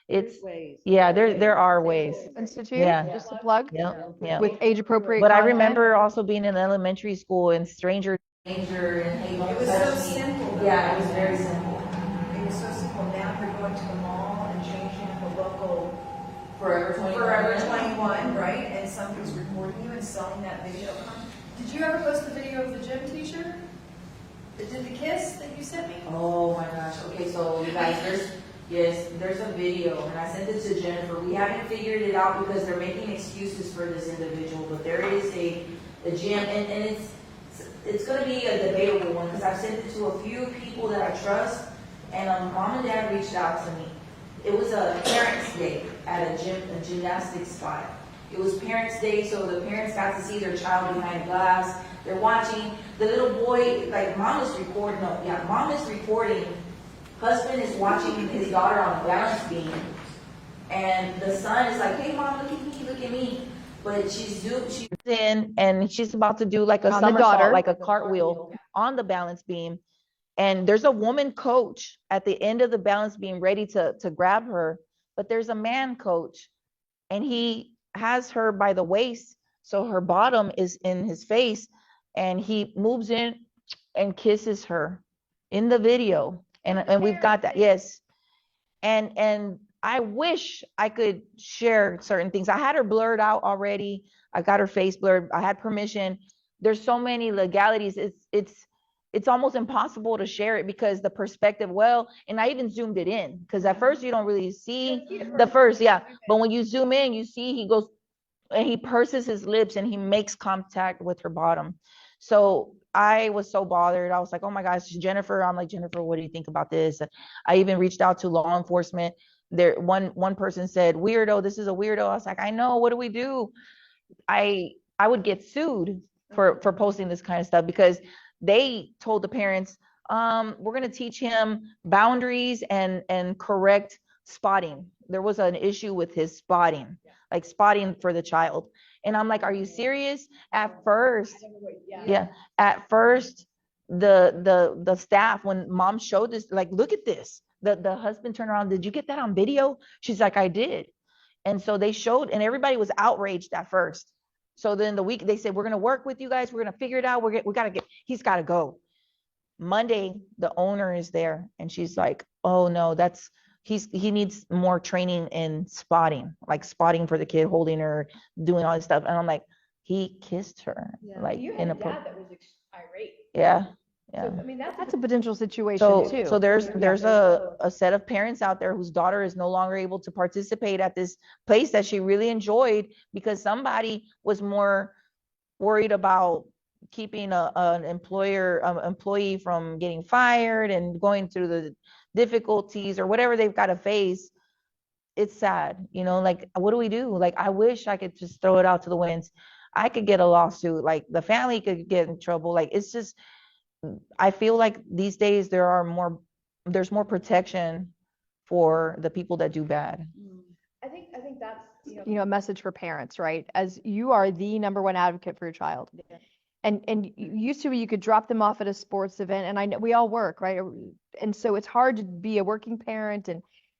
It's ways. yeah, there are ways. Institute, Yeah. just a plug Yeah. with age appropriate But I content. remember also being in elementary school and stranger danger and hey, It was so simple. Though. Yeah, it was very simple. It was so simple. Now they're going to the mall and changing at the local Forever 21. Forever 21, right? And somebody's recording you and selling that video. Did you ever post the video of the gym t-shirt? Did the kiss that you sent me? Oh my gosh. Okay, so you guys, there's a video, and I sent it to Jennifer. We haven't figured it out because they're making excuses for this individual, but there is a gym, and it's going to be a debatable one because I've sent it to a few people that I trust, and mom and dad reached out to me. It was a parents' day at a gymnastics spot. It was parents' day, so the parents got to see their child behind glass. They're watching. The little boy, like, mom is recording. Husband is watching his daughter on a balance beam. And the son is like, hey, mom, look at me. But she's in, and she's about to do like a somersault, like a cartwheel on the balance beam. And there's a woman coach at the end of the balance being ready to grab her, but there's a man coach, and he has her by the waist, so her bottom is in his face, and he moves in and kisses her in the video. And we've got that. Yes. And I wish I could share certain things. I had her blurred out already. I got her face blurred. I had permission. There's so many legalities. It's almost impossible to share it because the perspective, well, and I even zoomed it in because at first you don't really see the first, yeah. But when you zoom in, you see he goes and he purses his lips and he makes contact with her bottom. So I was so bothered. I was like, oh my gosh, Jennifer. I'm like, Jennifer, what do you think about this? I even reached out to law enforcement. There, one person said, weirdo, this is a weirdo. I was like, I know, what do we do? I would get sued for posting this kind of stuff because they told the parents, we're going to teach him boundaries and correct spotting. There was an issue with his spotting, like spotting for the child. And I'm like, are you serious? At first, yeah, at first, the staff, when mom showed this, like, look at this. The husband turned around, did you get that on video? She's like, I did. And so they showed, and everybody was outraged at first. So then the week they said, we're going to work with you guys. We're going to figure it out. We got to get, he's got to go. Monday, the owner is there and she's like, oh no, he needs more training in spotting, like spotting for the kid, holding her, doing all this stuff. And I'm like, he kissed her, like You in had a a dad that was irate. yeah. Yeah. So, I mean, That's a potential situation too. So there's a set of parents out there whose daughter is no longer able to participate at this place that she really enjoyed because somebody was more worried about keeping an employee from getting fired and going through the difficulties or whatever they've got to face. It's sad, like, what do we do? Like, I wish I could just throw it out to the winds. I could get a lawsuit, like the family could get in trouble. Like, it's just, I feel like these days there's more protection for the people that do bad. I think that's, A message for parents, right? As you are the number one advocate for your child. And used to be you could drop them off at a sports event, and I know we all work, right? And so it's hard to be a working parent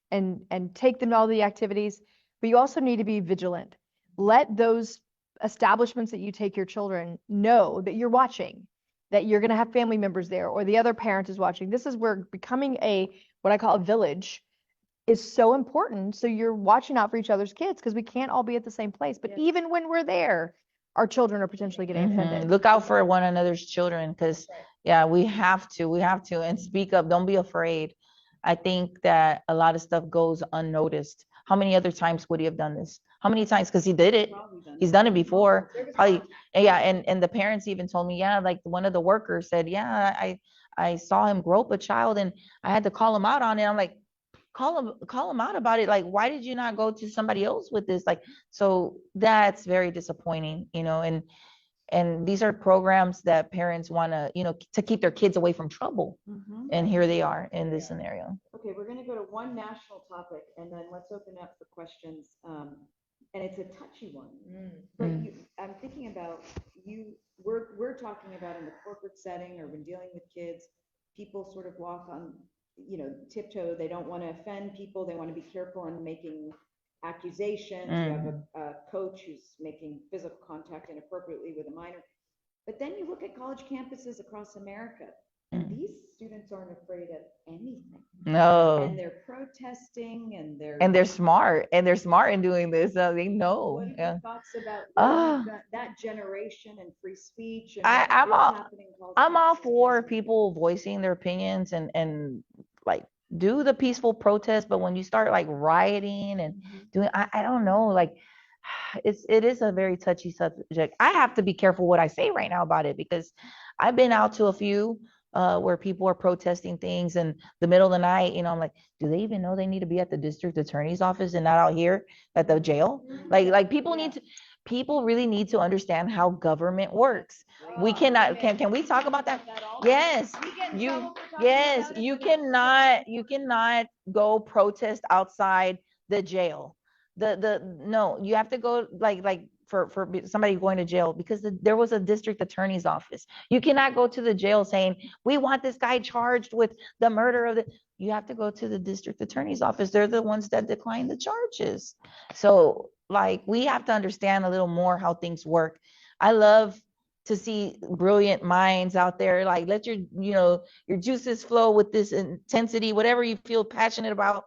and take them to all the activities, but you also need to be vigilant. Let those establishments that you take your children know that you're watching, that you're going to have family members there, or the other parent is watching. This is where becoming what I call a village is so important. So you're watching out for each other's kids because we can't all be at the same place. But even when we're there, our children are potentially getting offended. Look out for one another's children because, yeah, we have to and speak up. Don't be afraid. I think that a lot of stuff goes unnoticed. How many other times would he have done this? How many times? Because he did it. He's done it before. Probably, yeah. And the parents even told me, yeah, like one of the workers said, yeah, I saw him grope a child and I had to call him out on it. I'm like, call him out about it. Like, why did you not go to somebody else with this? Like, so that's very disappointing, and these are programs that parents want to, to keep their kids away from trouble. And here they are in this scenario. Okay, we're going to go to one national topic and then let's open up for questions. And it's a touchy one. But I'm thinking about we're talking about in the corporate setting or when dealing with kids, people sort of walk on, tiptoe. They don't want to offend people. They want to be careful on making accusations. You have a coach who's making physical contact inappropriately with a minor. But then you look at college campuses across America, and these students aren't afraid of anything. No. And they're protesting and they're smart in doing this. They know. What are your thoughts about that generation and free speech? And I'm all for people voicing their opinions and like do the peaceful protest, but when you start like rioting and doing, I don't know, like it is a very touchy subject. I have to be careful what I say right now about it because I've been out to a few where people are protesting things in the middle of the night. I'm like, do they even know they need to be at the district attorney's office and not out here at the jail? Like people really need to understand how government works. We cannot, can we talk about that? Yes, you cannot go protest outside the jail. No, you have to go like for somebody going to jail because there was a district attorney's office. You cannot go to the jail saying, we want this guy charged with the murder of the, you have to go to the district attorney's office. They're the ones that decline the charges. So like, we have to understand a little more how things work. I love to see brilliant minds out there, like let your, you know, your juices flow with this intensity, whatever you feel passionate about.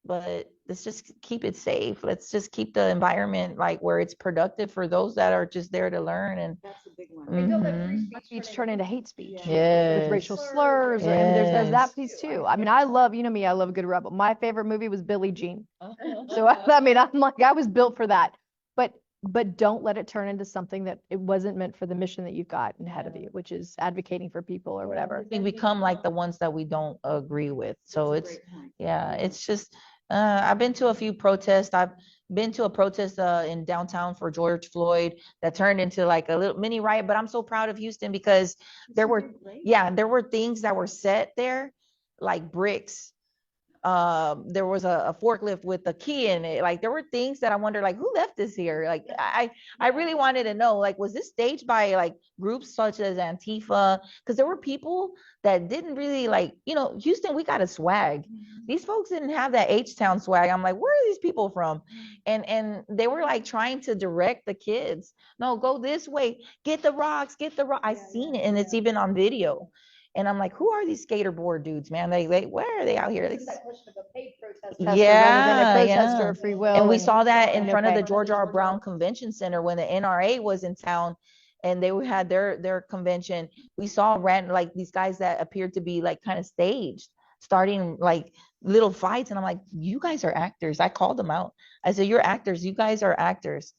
But let's just keep it safe. Let's just keep the environment like where it's productive for those that are just there to learn. And That's a big one. And don't let free Mhm. Speech turn into hate speech. Yes. With racial slurs, I mean, there's that piece too. I mean, I love, you know me, I love a good rebel. My favorite movie was Billie Jean. So I mean, I'm like, I was built for that. But don't let it turn into something that it wasn't meant for the mission that you've got ahead of you, which is advocating for people or whatever. We become like the ones that we don't agree with. So That's a it's, great point. yeah, it's just, I've been to a few protests. I've been to a protest in downtown for George Floyd that turned into like a little mini riot. But I'm so proud of Houston because there were, there were things that were set there, like bricks. There was a forklift with a key in it. Like there were things that I wonder, like, who left this here? Like I really wanted to know, like, was this staged by like groups such as Antifa? Because there were people that didn't really like, you know, Houston, we got a swag. These folks didn't have that H-Town swag. I'm like, where are these people from? And they were like trying to direct the kids. No, go this way, get the rocks, get the rock. I seen it, and it's even on video. And I'm like, who are these skater board dudes, man? They where are they out here? It's that question of a paid protest. Yeah, protester yeah. of free will. And we saw that in and front of the okay. George R. Brown Convention Center when the NRA was in town and they had their convention. We saw like these guys that appeared to be like kind of staged, starting like little fights. And I'm like, you guys are actors. I called them out. I said, you're actors. You guys are actors.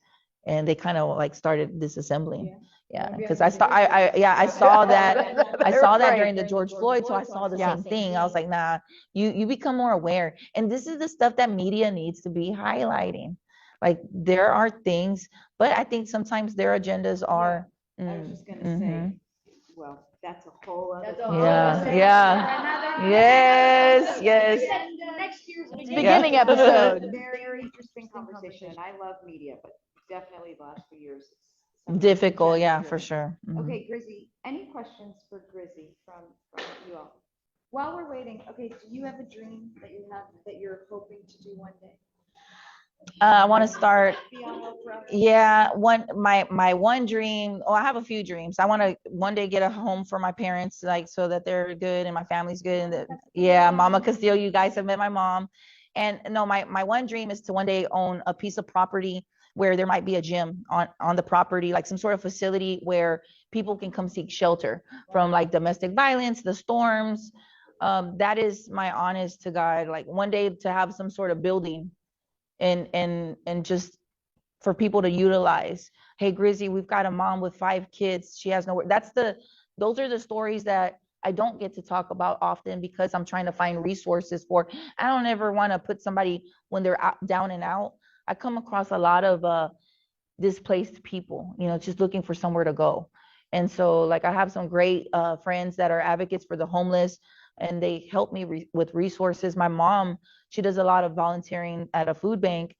And they kind of like started disassembling. Yeah, because I saw that. I saw that during the George Floyd, so I saw the same thing. I was like, nah, you become more aware. And this is the stuff that media needs to be highlighting. Like there are things, but I think sometimes their agendas are. I was just gonna say, well, that's a whole other. That's a whole Yeah, other yeah. Yes, yes. Next year's Beginning episode. Very interesting conversation. And I love media, but definitely the last few years. It's Difficult, yeah, agenda-driven. for sure. Mhm. Okay, Grizzy, any questions for Grizzy from you all? While we're waiting, okay, do you have a dream that you have that you're hoping to do one day? I want to start. Be on Oprah? Yeah, my one dream. Oh, I have a few dreams. I want to one day get a home for my parents, like so that they're good and my family's good. And that, yeah, Mama Castillo, you guys have met my mom. And no, my one dream is to one day own a piece of property where there might be a gym on the property, like some sort of facility where people can come seek shelter from like domestic violence, the storms. That is my honest to God, like one day to have some sort of building and just for people to utilize. Hey, Grizzy, we've got a mom with 5 kids. She has nowhere. Those are the stories that I don't get to talk about often because I'm trying to find resources for. I don't ever want to put somebody when they're down and out. I come across a lot of displaced people, you know, just looking for somewhere to go. And so like I have some great friends that are advocates for the homeless and they help me with resources. My mom, she does a lot of volunteering at a food bank.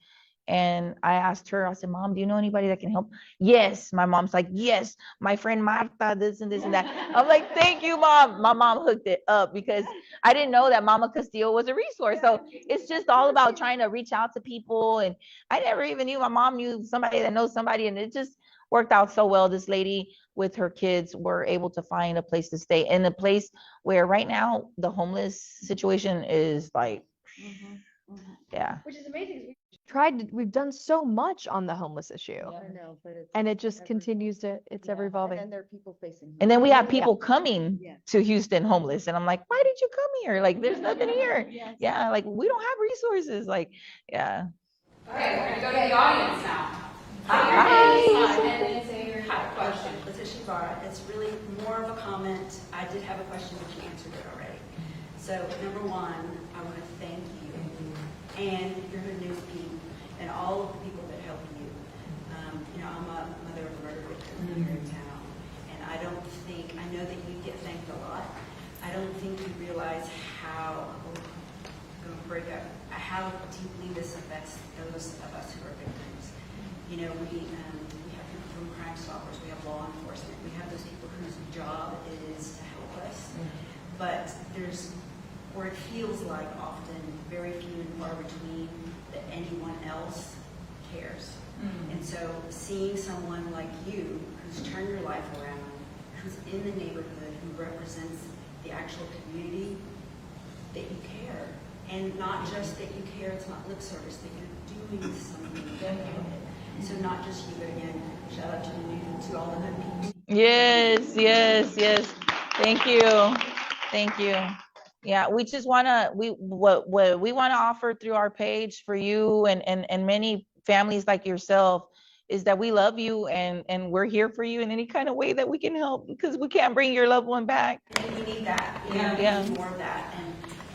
And I asked her, I said, Mom, do you know anybody that can help? Yes. My mom's like, yes, my friend Marta, this and this and that. I'm like, thank you, Mom. My mom hooked it up because I didn't know that Mama Castillo was a resource. So it's just all about trying to reach out to people. And I never even knew my mom knew somebody that knows somebody. And it just worked out so well. This lady with her kids were able to find a place to stay in a place where right now the homeless situation is like, yeah. Which is amazing. We've done so much on the homeless issue. I know, but it's. And it just ever- continues to, it's ever yeah, evolving. And then there are people facing. And then we have Yeah. people coming Yeah. to Houston homeless. And I'm like, why did you come here? Like, there's nothing here. Yeah, like we don't have resources. Like, yeah. Okay, we're gonna go to the audience now. Hi. And it's a question. Letitia Barra, it's really more of a comment. I did have a question, but you answered it already. So number one, I want to thank you and your news team and all of the people that help you. You know, I'm a mother of a murder victim here in town, and I know that you get thanked a lot. I don't think you realize how, how deeply this affects those of us who are victims. you know, we have people from Crime Stoppers, we have law enforcement, we have those people whose job is to help us. But there's, or it feels like often very few and far between that anyone else cares. And so seeing someone like you who's turned your life around, who's in the neighborhood, who represents the actual community, that you care. And not just that you care, it's not lip service, that you're doing something about it. So not just you, but again, shout out to you, to all the good people. Yes, yes, yes. Thank you. Thank you. Yeah, we just wanna what we want to offer through our page for you and many families like yourself is that we love you and we're here for you in any kind of way that we can help, because we can't bring your loved one back. And we need that. You know, Yeah. we need more of that.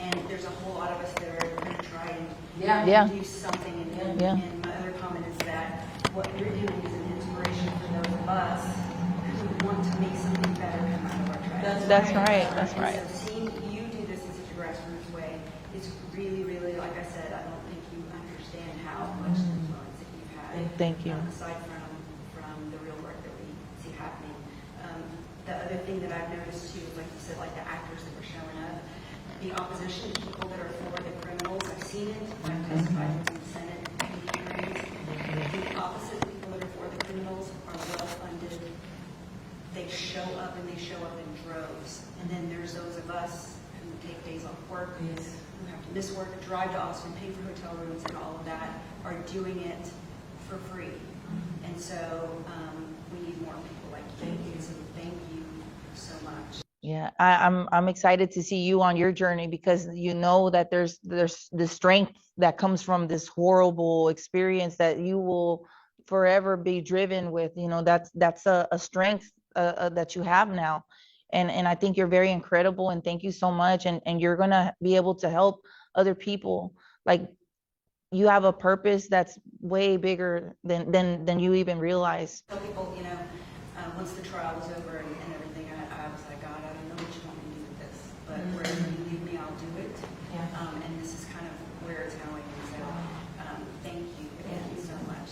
And there's a whole lot of us that are going to try and Yeah. do something. And, Yeah. and my other comment is that what you're doing is an inspiration for those of us who want to make something better come out of our tragedy. That's right. That's And right. so seeing you do this in such a grassroots way is really, really, like I said, I don't think you understand how much influence that you've had. Thank you. Aside from the real work that we see happening. The other thing that I've noticed too, like you said, like the actors that were showing up, the opposition to people that are for the criminals, I've seen it, I've testified in the Senate hearings. The opposite people that are for the criminals are well-funded. They show up and they show up in droves. And then there's those of us who take days off work, who have to miss work, drive to Austin, pay for hotel rooms and all of that, are doing it for free. And so we need more people like you. So thank you so much. Yeah, I'm excited to see you on your journey, because you know that there's the strength that comes from this horrible experience that you will forever be driven with. You know, that's a strength that you have now. And I think you're very incredible, and thank you so much. And you're gonna be able to help other people. Like, you have a purpose that's way bigger than you even realize. Tell people, you know, once the trial was over and everything, I was like, God, I don't know what you want me to do with this, but wherever you lead me, I'll do it. And this is kind of where it's going. So thank you again so much.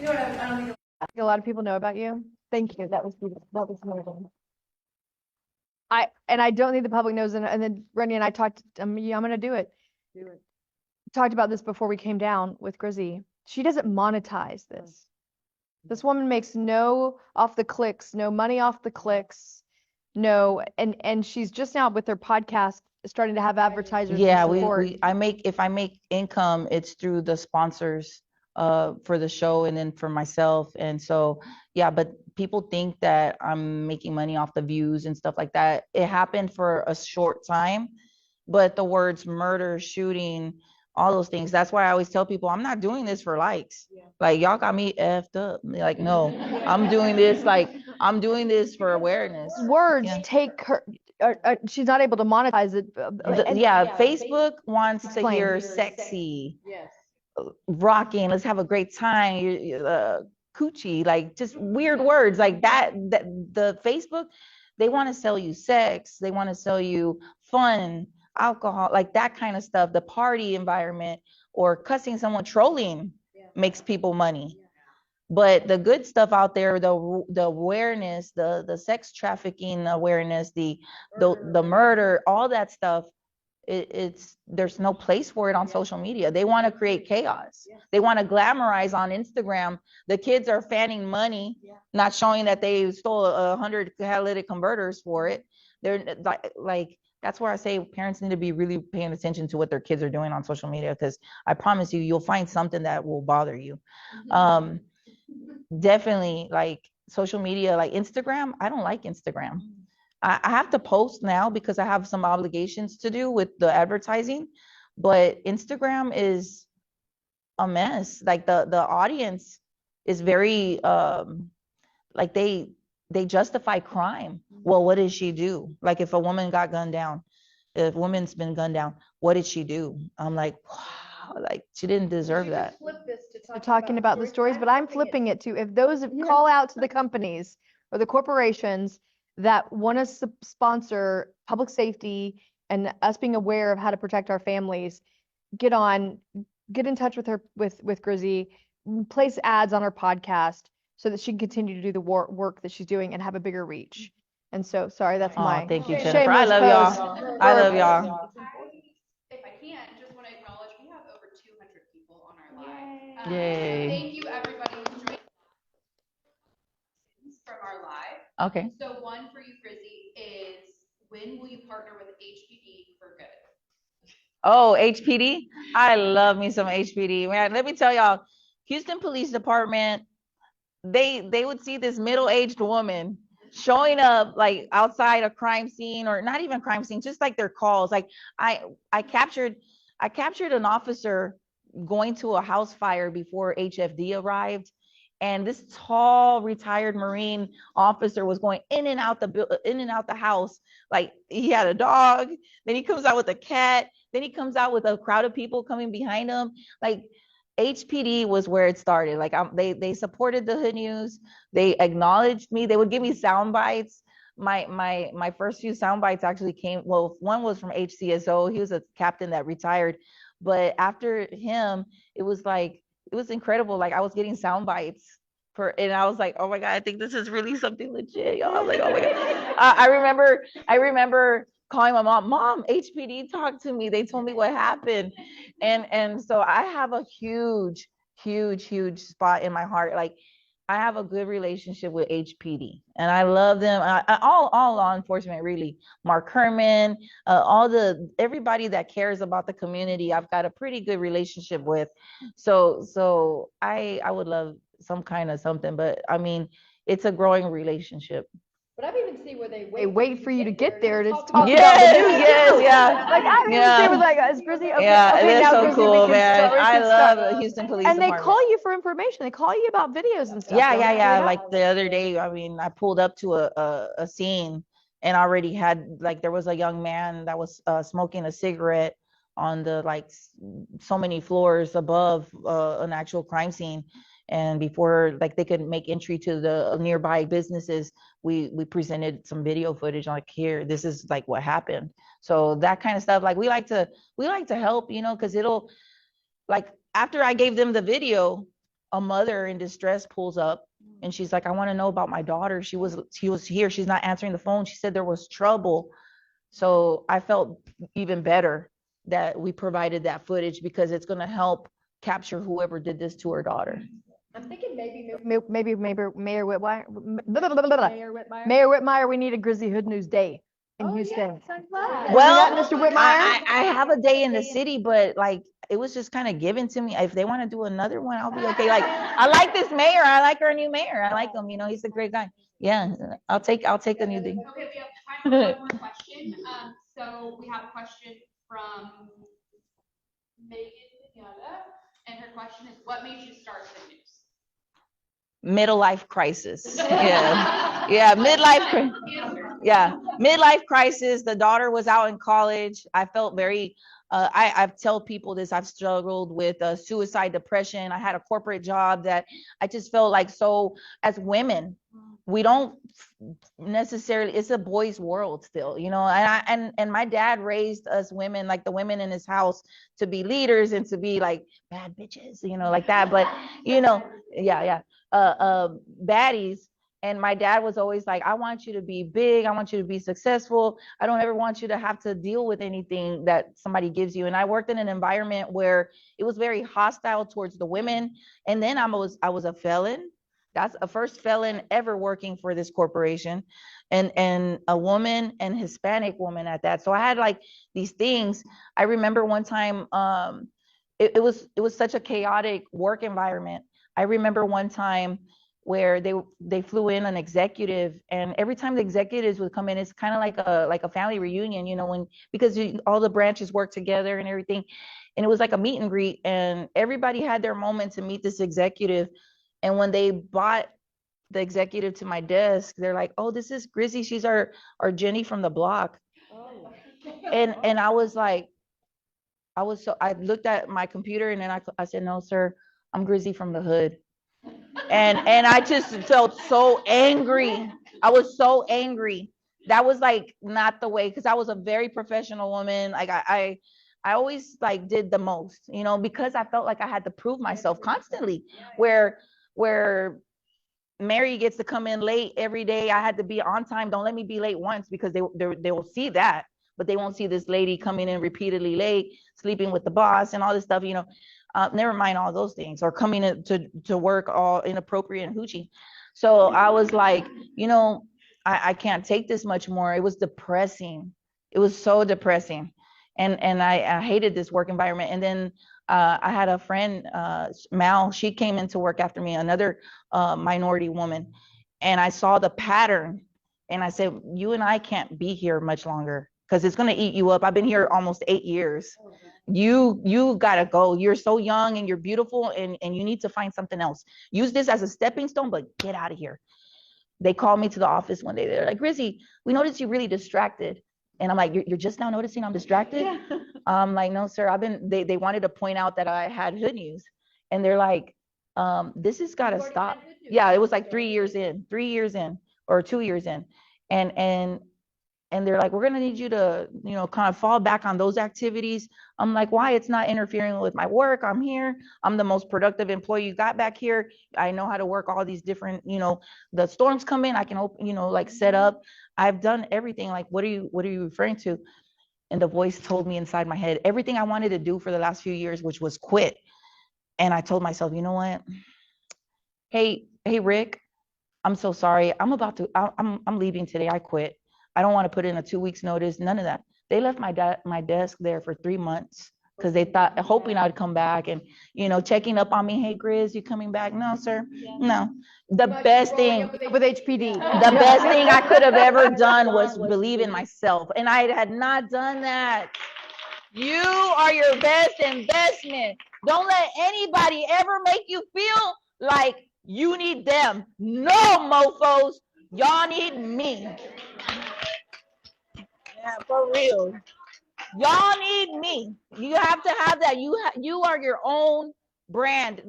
You know what, I don't think I think a lot of people know about you. Thank you. That was beautiful. That was amazing. I don't think the public knows. And then Rennie and I talked. Yeah, I'm going to do it. Talked about this before we came down with Grizzy. She doesn't monetize this. This woman makes no off the clicks, no money off the clicks, no. And she's just now with her podcast starting to have advertisers. Yeah, and support. if I make income, it's through the sponsors for the show and then for myself. And so, yeah, but people think that I'm making money off the views and stuff like that. It happened for a short time, but the words murder, shooting, all those things, that's why I always tell people I'm not doing this for likes. Like, y'all got me effed up. Like, no, I'm doing this for awareness. Words Yeah. take her. She's not able to monetize it. Facebook wants to Explain. hear sexy, yes. rocking, let's have a great time, coochie, like just weird words like that. The Facebook, they want to sell you sex, they want to sell you fun, alcohol, like that kind of stuff. The party environment or cussing someone, trolling makes people money. But the good stuff out there, the awareness, the sex trafficking awareness, the murder, all that stuff, it's there's no place for it on social media. They want to create chaos. They want to glamorize on Instagram. The kids are fanning money, not showing that they stole 100 catalytic converters for it. They're like that's where I say parents need to be really paying attention to what their kids are doing on social media, because I promise you, you'll find something that will bother you. Definitely, like social media, like Instagram. I don't like Instagram. I have to post now because I have some obligations to do with the advertising, but Instagram is a mess. Like the audience is very like they justify crime. Well, what did she do? Like if a woman got gunned down, if a woman's been gunned down, what did she do? I'm like, wow, like she didn't deserve that. Flip this to They're talking about the stories, but I'm flipping it to if those call out to the companies or the corporations that want to sponsor public safety and us being aware of how to protect our families, get in touch with her, with Grizzy. place ads on her podcast so that she can continue to do the work that she's doing and have a bigger reach. And so, sorry, that's my Thank you, Jennifer. shameless I love post y'all. I love y'all. If I can, just want to acknowledge we have over 200 people on our live. Yay. Thank you, everybody who joined from our live. Okay. So one for you, Grizzy, is when will you partner with HPD for good? Oh, HPD. I love me some HPD. Man, let me tell y'all, Houston Police Department, they would see this middle-aged woman showing up like outside a crime scene, or not even crime scene, just like their calls. Like I captured an officer going to a house fire before HFD arrived. And this tall retired Marine officer was going in and out the house. Like he had a dog, then he comes out with a cat, then he comes out with a crowd of people coming behind him. Like HPD was where it started. Like they supported the Hood News. They acknowledged me. They would give me sound bites. My first few sound bites actually came. Well, one was from HCSO. He was a captain that retired, but after him, it was incredible. Like I was getting sound bites and I was like, oh my God, I think this is really something legit, y'all. I was like, oh my God. I remember calling my mom, HPD talked to me. They told me what happened. And so I have a huge spot in my heart. Like I have a good relationship with HPD and I love them. All law enforcement, really. Mark Herman, everybody that cares about the community, I've got a pretty good relationship with. So I would love some kind of something, but I mean, it's a growing relationship. But I've even seen where they wait for you to get there to talk talk about about the Yes, news. yes, yeah. Like I didn't Yeah. say with like is Grizzy okay? Yeah, Okay, they're now so Grizzy, cool, we can man. start. We I can start. love Houston Police And they Department. call you for information. They call you about videos and stuff. Yeah, don't yeah, they? yeah. Like the other day, I mean, I pulled up to a scene and already had, like, there was a young man that was smoking a cigarette on the, like, so many floors above an actual crime scene. And before, like, they could make entry to the nearby businesses, we presented some video footage, like, here, this is like what happened. So that kind of stuff, like, we like to help, you know, because it'll, like, after I gave them the video, a mother in distress pulls up and she's like, I want to know about my daughter. She was here. She's not answering the phone. She said there was trouble. So I felt even better that we provided that footage because it's going to help capture whoever did this to her daughter. I'm thinking maybe Mayor Whitmire. Mayor Whitmire, we need a Grizzy Hood News Day in Houston. Well, Mr. Whitmire. I have a day in the city, but like it was just kind of given to me. If they want to do another one, I'll be okay. Like I like this mayor. I like our new mayor. I like him. You know, he's a great guy. Yeah, I'll take a new thing. Okay, we have time for one more question. So we have a question from Megan Pinata, and her question is, what made you start the news? Middle life crisis. Yeah, midlife. Yeah, midlife crisis. The daughter was out in college. I felt very. I've told people this. I've struggled with suicide, depression. I had a corporate job that I just felt like, so as women, we don't necessarily, it's a boys' world still, you know. And my dad raised us women, like the women in his house, to be leaders and to be like bad bitches, you know, like that. But you know, yeah. Baddies. And my dad was always like, I want you to be big. I want you to be successful. I don't ever want you to have to deal with anything that somebody gives you. And I worked in an environment where it was very hostile towards the women. And then I was a felon. That's a first felon ever working for this corporation, and a woman, and Hispanic woman at that. So I had like these things. I remember one time, it was such a chaotic work environment. I remember one time where they flew in an executive, and every time the executives would come in, it's kind of like a family reunion, you know, because all the branches work together and everything. And it was like a meet and greet, and everybody had their moment to meet this executive. And when they brought the executive to my desk, they're like, oh, this is Grizzy. She's our Jenny from the block. Oh. And I was like, I looked at my computer, and then I said, no, sir, I'm Grizzy from the hood. And I just felt so angry. I was so angry. That was like not the way, because I was a very professional woman. Like I I always like did the most, you know, because I felt like I had to prove myself constantly. Where Mary gets to come in late every day, I had to be on time. Don't let me be late once, because they will see that, but they won't see this lady coming in repeatedly late, sleeping with the boss and all this stuff, you know. Never mind all those things, or coming in to work all inappropriate and hoochie. So I was like, you know, I can't take this much more. It was depressing. It was so depressing. And I hated this work environment. And then I had a friend, Mal, she came into work after me, another minority woman. And I saw the pattern, and I said, you and I can't be here much longer, because it's going to eat you up. I've been here almost 8 years. You got to go. You're so young and you're beautiful, and you need to find something else. Use this as a stepping stone, but get out of here. They called me to the office one day. They're like, Grizzy, we noticed you're really distracted. And I'm like, you're just now noticing I'm distracted? Yeah. I'm like, no, sir. They wanted to point out that I had hood news. And they're like, this has got to stop. Yeah, it was like 3 years in, or 2 years in. And they're like, we're going to need you to, you know, kind of fall back on those activities. I'm like, why? It's not interfering with my work. I'm here. I'm the most productive employee you got back here. I know how to work all these different, you know, the storms come in, I can open, you know, like set up. I've done everything. Like, what are you referring to? And the voice told me inside my head, everything I wanted to do for the last few years, which was quit. And I told myself, you know what? Hey, Rick, I'm so sorry. I'm leaving today. I quit. I don't want to put in a 2 weeks notice, none of that. They left my desk there for 3 months, because they thought, hoping I'd come back, and, you know, checking up on me. Hey, Grizz, you coming back? No, sir. No. The best thing with HPD. the best thing I could have ever done was believe in myself. And I had not done that. You are your best investment. Don't let anybody ever make you feel like you need them. No, mofos. Y'all need me. Yeah, for real. Y'all need me. You have to have that. You are your own brand.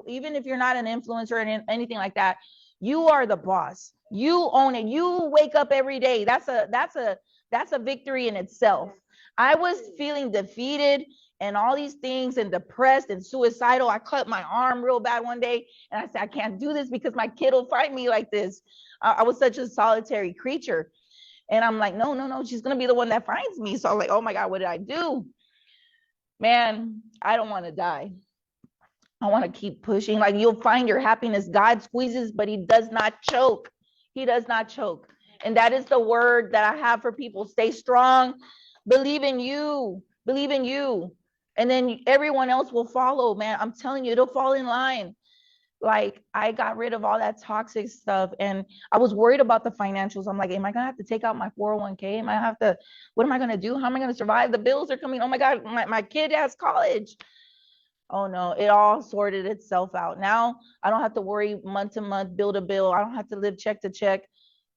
Even if you're not an influencer or anything like that, you are the boss. You own it. You wake up every day. That's a victory in itself. I was feeling defeated and all these things, and depressed and suicidal. I cut my arm real bad one day, and I said, I can't do this because my kid will fight me like this. I was such a solitary creature. And I'm like, no, she's going to be the one that finds me. So I'm like, oh my God, what did I do? Man, I don't want to die. I want to keep pushing. Like, you'll find your happiness. God squeezes, but he does not choke. He does not choke. And that is the word that I have for people. Stay strong. Believe in you. Believe in you. And then everyone else will follow, man. I'm telling you, it'll fall in line. Like, I got rid of all that toxic stuff, and I was worried about the financials. I'm like, am I gonna have to take out my 401k? What am I gonna do? How am I gonna survive? The bills are coming. Oh my God, my kid has college. Oh no, it all sorted itself out. Now I don't have to worry month to month, bill to bill. I don't have to live check to check.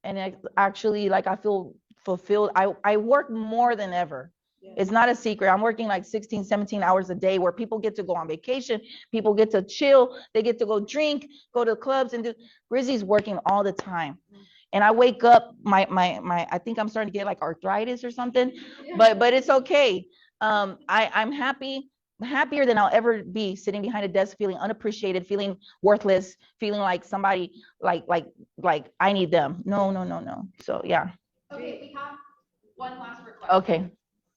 And actually, like, I feel fulfilled. I work more than ever. It's not a secret. I'm working like 16, 17 hours a day, where people get to go on vacation. People get to chill. They get to go drink, go to clubs and do. Grizzy's working all the time. And I wake up, I think I'm starting to get like arthritis or something, but it's okay. I'm happy, happier than I'll ever be, sitting behind a desk, feeling unappreciated, feeling worthless, feeling like somebody like I need them. No. So yeah. Okay, we have one last request. Okay.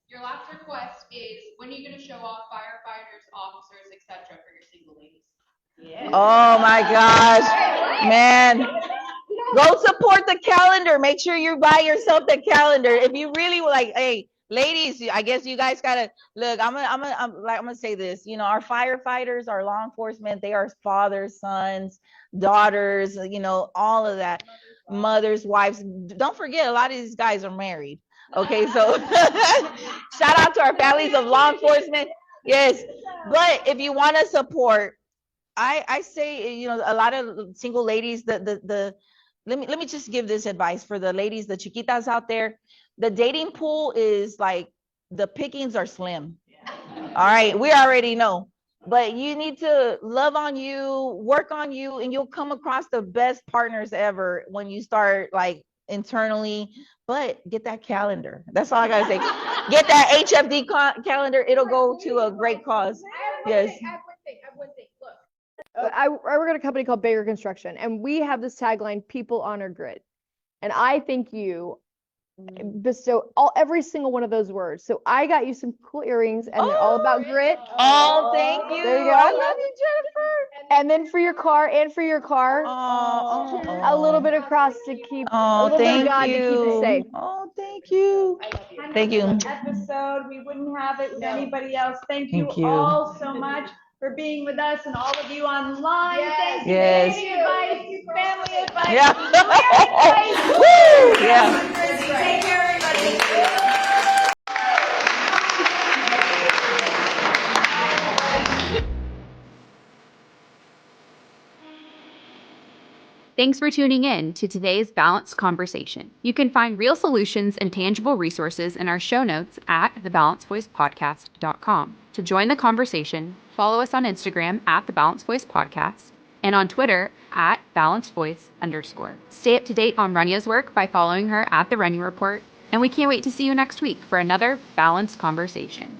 Your last request is, when are you going to show off firefighters, officers, etc. for your single ladies? Yeah. Oh my gosh, man. Go support the calendar. Make sure you buy yourself the calendar. If you really like, hey, ladies, I guess you guys gotta look. I'm gonna say this. You know, our firefighters, our law enforcement, they are fathers, sons, daughters. You know, all of that. Mothers, wives. Don't forget, a lot of these guys are married. Okay, so shout out to our families of law enforcement. Yes, but if you want to support, I say, you know, a lot of single ladies, let me just give this advice for the ladies, the chiquitas out there. The dating pool is like, the pickings are slim. All right, we already know. But you need to love on you, work on you, and you'll come across the best partners ever when you start like internally, but get that calendar. That's all I gotta say. Get that HFD calendar. It'll go to a great cause. Yes. I have one thing. Look, I work at a company called Baker Construction, and we have this tagline, "People honor grit." And I think you bestow every single one of those words. So I got you some cool earrings, and they're all about grit. Oh, thank you. There you go. I love you, Jennifer. And then for your car, a little bit of cross to keep, a little bit of thank God to keep it safe. Oh, thank you. Thank you. Episode, we wouldn't have it with anybody else. Thank Thank you you. all so much for being with us and all of you online. Thank you. Yes. Dating advice, family advice. Yeah. Woo! Yeah. Take care, everybody. Thanks for tuning in to today's Balanced Conversation. You can find real solutions and tangible resources in our show notes at thebalancedvoicepodcast.com. To join the conversation, follow us on Instagram at The Balanced Voice Podcast and on Twitter at @balancedvoice_. Stay up to date on Ranya's work by following her at The Renya Report, and we can't wait to see you next week for another Balanced Conversation.